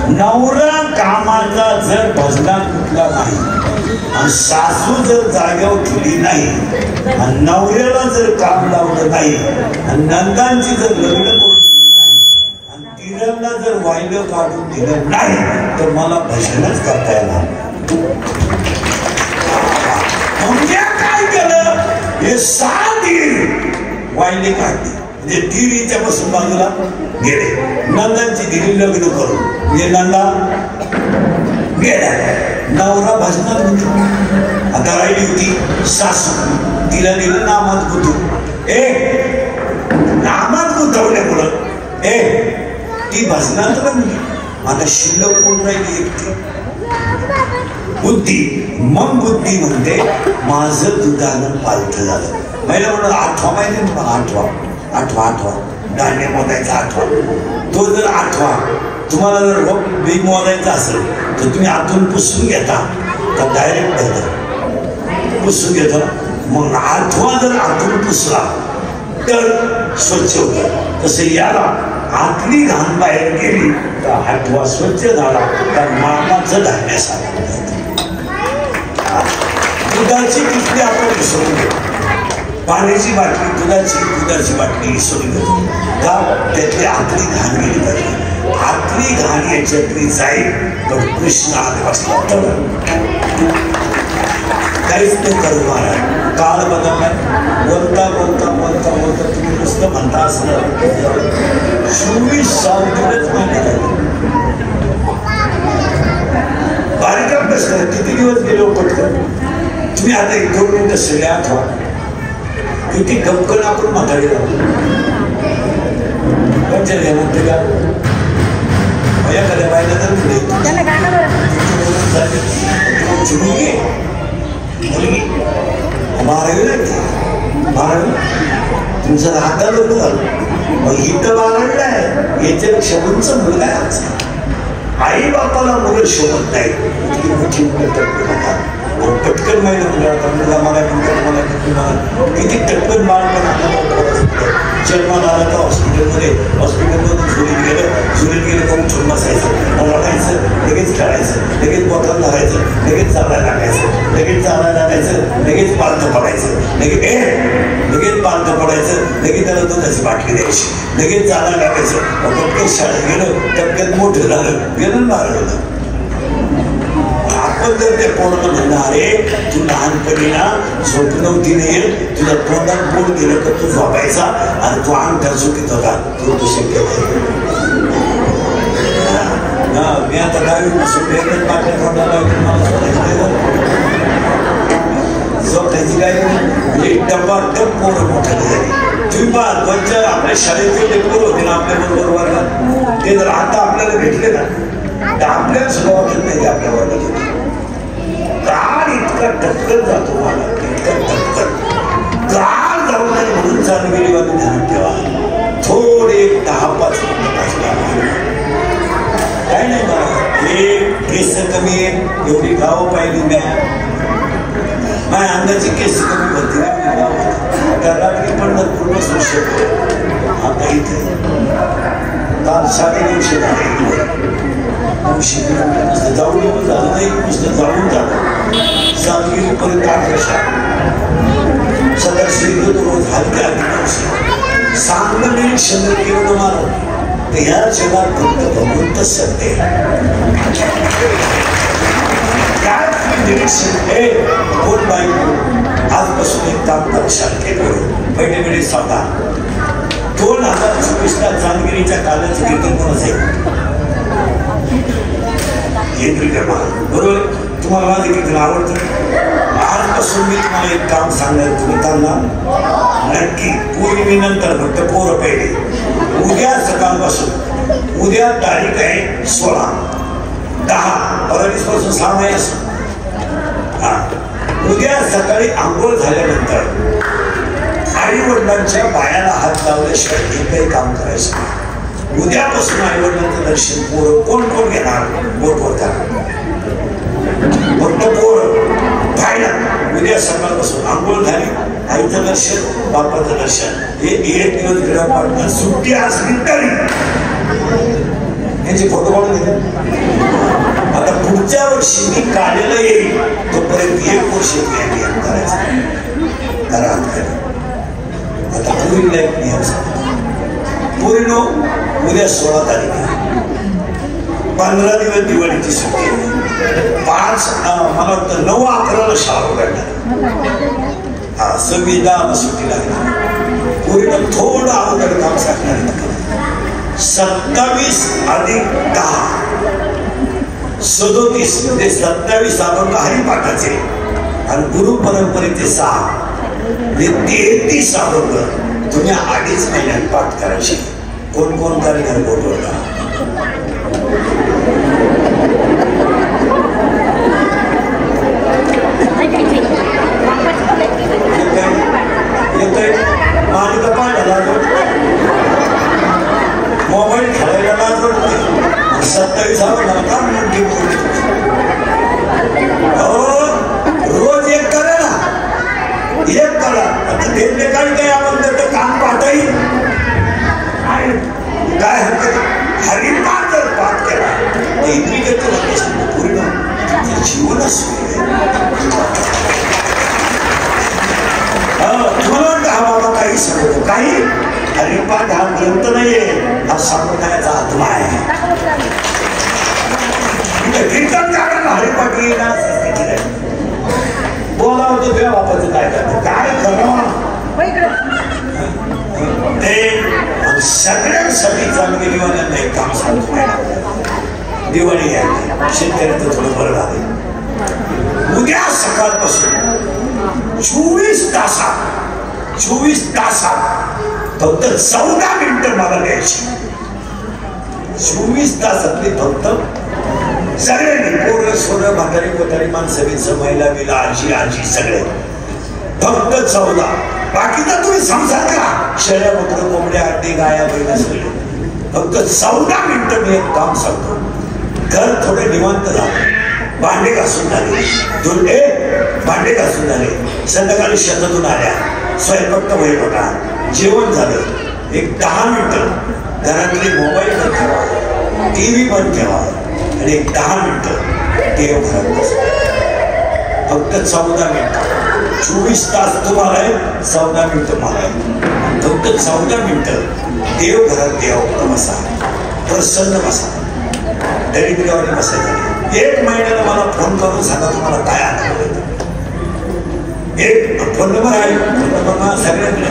नवरा कामाचा जर भजनात कुठला नाही आणि सासू जर जाग्यावर ठेवली नाही आणि नवऱ्याला जर काम लावलं नाही आणि नंदांची जर लग्न करून दिली नाही आणि तिरांना जर वाहिलं काढून दिलं नाही तर मला भजनच करता येणार. म्हणजे काय केलं हे 6 तीर वाहिले काढले म्हणजे तीर याच्यापासून बाजूला गेले. नंदांची दिली लग्न करून म्हणजे नंदा गेल्या. नवरा भजनात होती. आता राहिली होती सासू. तिला दिलं नामात गुतू. नामात गुंतवल्यामुळं ती भजनात बनली. आता शिल्लक कोण राहिली एकटी बुद्धी. मग बुद्धी म्हणते माझं दुधानं पालथ झालं. महिला म्हणून 8वा माहिती तुम्हाला. 8वा धान्य मोजायचा 8वा. तो जर 8वा तुम्हाला जर बी मोजायचा असेल तर तुम्ही आतून पुसून घेता का डायरेक्ट घेता. पुसून घेतो ना. मग 8वा जर आतून पुसला तर स्वच्छ होतं. तसं याला आतली घाण बाहेर गेली तर 8वा स्वच्छ झाला तर मामाचं धान्य साफ होतं. दुधाची किटली आपण विसरून घेतो. पाण्याची बाटली दुधाची बाटली विसरून घेतो का त्यातली आतली घाण गेली पाहिजे. आतली घाण याच्यातली जाईल तर कृष्ण आत बसला तर काहीच नाही करू महाराज. काळ बदलला. बोलता तुम्ही नुसतं म्हणता असं 24 साल दिवस महिने झाले. बारीक अभ्यास करा. किती दिवस गेलो पटकन. तुम्ही आता 1-2 मिनिटं सगळे आठवा. किती गपकन आपण म्हातारी राहतो. म्हणते का एखाद्या बायला तर मुलगी 12वी तुमचं राहता लोक झालं. मग इथं 12वी आहे. याच्यापेक्षा उंच मुलगा आहे आमचा. आई बापाला मुलं शोधत नाही. इतकी मोठी मुलं पटकन महिला मुलगा मला किती टक्कन बाळपण जन्माला आला तर हॉस्पिटलमधून झुलीत गेलं तर उठून बसायचं, रडायचं, लगेच खेळायचं, लगेच बॉटल धरायचं, लगेच चालायला लागायचं, लगेच पालथं पडायचं, लगेच पालथं पडायचं, लगेच त्याला दुधाची बाटली द्यायची, लगेच चालायला लागायचं. पटकन शाळेत गेलं, टक्क्यात मोठं झालं, गेलं 12वीला. पण जर ते पोराला म्हणणार अरे तू लहानपणी ना झोप नव्हती नाही तुझ्या तोंडात बोल गेलं तर तू झोपायचा आणि तू अंगठा चुकीत होता तो शक्य मी आता गावी माझ्या तोंडाला झोपायची काय डब्बा टप पोरं मोठं झाली तुम्ही पहा आपल्या शाळेतले लेकर होते ना आपल्या बरोबर वर्गात ते जर आता आपल्याला भेटले ना तर आपल्याला सुद्धा वाटत नाही आपल्या वर्गात होते काळ इतका टपकत जातो मला इतका टपकत काळ जाऊ नये म्हणून चालगिरी वाली ध्यान ठेवा थोडे 10-5 मिनिट काय नाही मला एक केस कमी आहे एवढी गावं पाहिली नाही माझ्या अंगाची केस कमी भरती रात्री पंढरपूर आता इथे काल 9:30 झाले 900 जाऊन येऊन झालं नाही नुसतं जाऊन झालं चालगिरीपर्यंत 11 सदस्य रोज हलक्या हलकी चांगलं निरीक्षण केलं मला तर ह्या जगात फक्त भगवंतच सत्य काय निरीक्षण हे कोण बायको आजपासून एक काम परीक्षण केलं पहिले सावधा 2024 चांदगिरीच्या कालाचं कीर्तन कोणाचं बरोबर तुम्हाला माझं कीर्तन आवडतं आजपासून मी तुम्हाला एक काम सांगणार तुम्ही त्यांना नक्की पूर्णिमेनंतर फक्त पोरं पहिले उद्या सकाळपासून उद्या तारीख आहे 16/10 परवापासून 6 महिने उद्या सकाळी आंघोळ झाल्यानंतर आई वडिलांच्या पायाला हात लावल्याशिवाय एकही काम करायचं उद्यापासून आई वडिलांचं दर्शन पोरं कोण कोण घेणार बोट होतात फक्त पोरं पाहिलं उद्या सकाळपासून आंघोळ झाली आईचं दर्शन बापाचं दर्शन हे 1 दिवस गृह पाडणार सुट्टी असली तरी यांचे फोटो काढून घेतले आता पुढच्या वर्षी मी काढलेलं येईल तोपर्यंत 1 वर्ष करायचं करा आता पुरीला एक नियम पूर्ण उद्या 16 तारीख 15 दिवस दिवाळीची सुट्टी 5 मला वाटतं 9-11 शाळा उघडणार 26-10 सुट्टी लागणार पूर्ण थोडं अवघड काम सांगणार 27 अधिक 10 37 म्हणजे 27 अभंग हरिपाठाचे आणि गुरु परंपरेचे 6 म्हणजे 33 अभंग तुम्ही 2.5 महिन्यात पाठ करायचे कोण कोण करणार बोलवता मालिका पाहायला मोबाईल खेळायला लाज वाटते 27 रोज एक करा ना एक करा आता त्यांनी काय आपण त्याचं काम पाहताही काय हरिपाठ जर पाठ केला तर इतकी पूर्ण जीवनच तुम्हाला वाटतं हा बाबा काही सांगतो काही हरिपाठ हा ग्रंथ नाहीये हा संप्रदायाचा आत्मा आहे कीर्तन करायला हरिपाठ येणार बोलावं तर तुझ्या बापाचं काय करतं काय करणं ते सगळ्यांसाठी चांगली दिवाळ्यांना एक काम सांगतो दिवाळी आहे शेतकऱ्याचं थोडं बरं आहे उद्या सकाळपासून 24 तासात फक्त 14 मिनिटं मला द्यायची 24 तासातली फक्त सगळ्यांनी पोरं सोरं म्हातारी कोतारी माणसं महिला बिला आजी सगळे फक्त 14 बाकीचा तुम्ही संसार करा शेळ्या बकर कोंबड्या अंडी गाया बैल सगळे फक्त 14 मिनिटं मी एक काम सांगतो घर थोडे निवांत झाले भांडे घासून झाले भांडे घासून झाले संध्याकाळी शेतातून आल्या स्वयंपाक होईल होता जेवण झालं एक 10 मिनिटं घरातले मोबाईल बंद ठेवा TV बंद ठेवा आणि एक 10 मिनिटं देव घरात बसा फक्त 14 मिनिटं 24 तास तुम्हाला आहे 14 मिनिटं मला आहे फक्त 14 मिनिटं देव घरात देवापुढे बसा प्रसन्न बसा दरिद्रवाणी बसायचं 1 महिन्याला मला फोन करून सांगा तुम्हाला काय आठवलं. एक फोन नंबर आहे, फोन नंबर सगळ्यांकडे.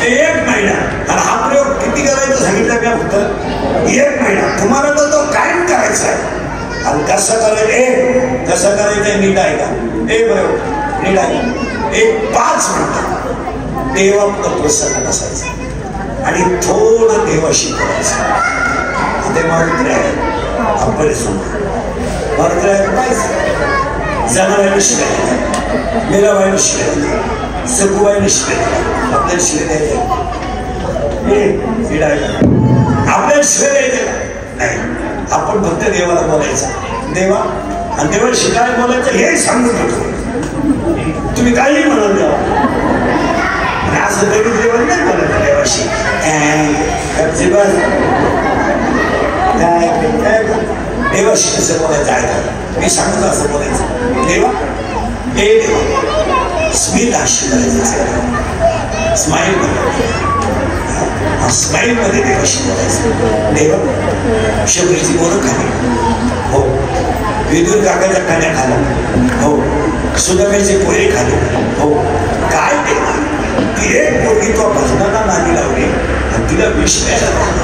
1 महिना. आणि हा प्रयोग किती करायचं सांगितलं का? फक्त 1 महिना. तुम्हाला तर तो कायम करायचा आहे. आणि कसं करायचं? कसं करायचं नीट आहे का? बरोबर नीट आहे. 5 मिनिटं देवापुढं प्रसन्न बसायचं आणि थोडं देवाशी बोलायचं. ते मारुती आहे, आपण मारुती आहे पाहिजे. जनाबाईने शिवाय, मीराबाईने शिवाय, सखूबाईने शिवाय, आपल्याला शिवाय द्यायचे. आपल्याला शिवाय द्यायचे नाही. आपण फक्त देवाला बोलायचं. देवा आणि देवाला शिकायला बोलायचं हे सांगून होतो. तुम्ही काही म्हणाल देवा, असं तरी देवाला नाही बोलायचं देवाशी. देवाशी कसं बोलायचं आहे? मी सांगतो असं बोलायचं. देवा देवा स्मित अशी करायचं. स्माईल स्माईल मध्ये देवाशी बोलायचं. देवा शबरीची बोरं खाली, हो. विदूर काकाच्या कान्या खाला, हो. सुदामेचे पोहे खाले, हो. काय देवा ती एक पोरगी तो भजनाला नादी लावली आणि तिला विष प्यायला लावला.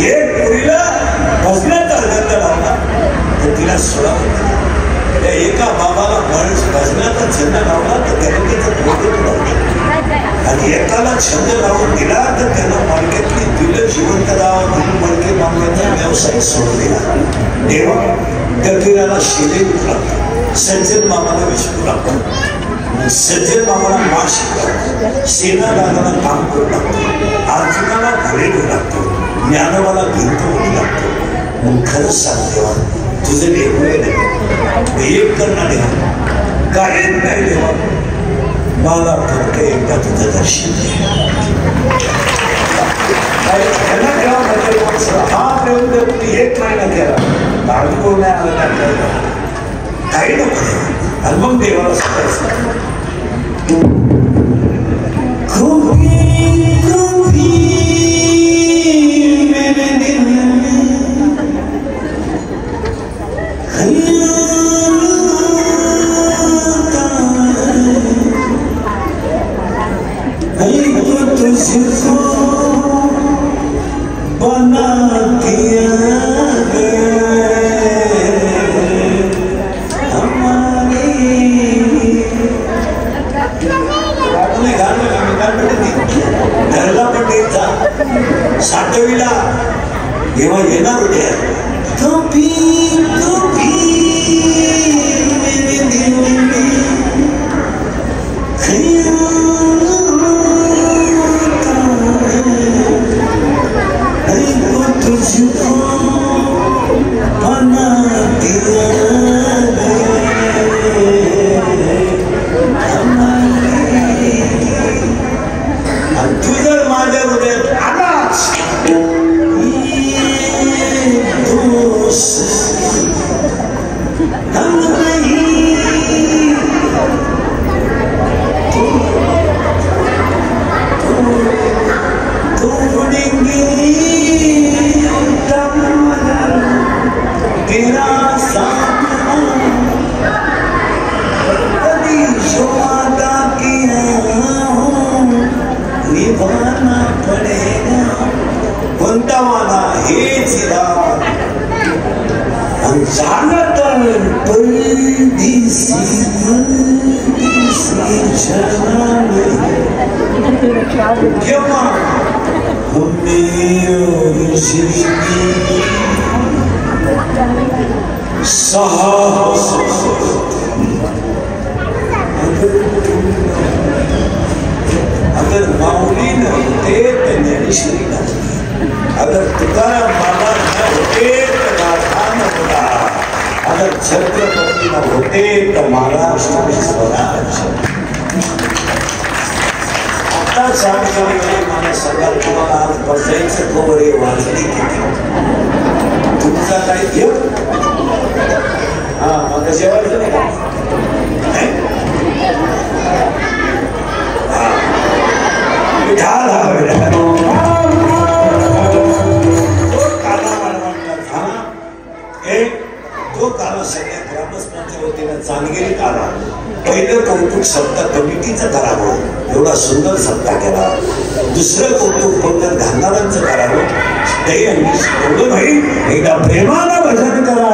एक पोरीला भजनाचा अर्थ लावला तर तिला सोडावं. त्या एका बाबाला भजनाचा छंद लावला तर त्याने त्याचं डोकं लावलं. आणि एकाला छंद लावून दिला तर त्यानं मालकेतली दिलं जिवंत राहावं म्हणून मडके मागण्याचा व्यवसाय सोडून दिला. देवा त्या पिराला शिले लागतो, सज्जन मामाला विष्णू लागतो, सज्जन मामाला माश लागतो, सेना दादाला काम करू लागतो, अर्जुनाला घोडे घेऊ लागतो, ज्ञानोबाला भिंत होऊ लागतो. मग खरंच सांग देवा, तुझं नाही एक करणार देवा, काहीच नाही देवा, मला फक्त एकदा तुझं दर्शन हा प्रयोग जर तुम्ही 1 महिना केला अनुभव नाही आला काही नको. आणि मग देवाला सांगायचं साठवीला जेव्हा येणार होते तू जर माझ्या हृदयात आलास कोणता मला हेच केव्हा अगर माऊली नव्हते तर ज्ञानेश्वरी नव्हती, अगर तुकाराम बाबा नव्हते तर राधा नव्हता, अगर छत्रपती नव्हते तर महाराष्ट्र स्वराज्य. आता सांगण्यामध्ये मला सगळ्यात तुम्हाला आज बसायचं खबर आहे. वाचली किती तुमचा काय घेऊ? हा मग जेवायचं नाही का? ढाल हा पहिलं कौतुक सप्ताह कमिटीचं करावं, एवढा सुंदर सप्ताह केला. दुसरं कौतुक पंगत घालणाऱ्यांचं करावं, ते एवढं नाही. एकदा प्रेमानं भजन करा.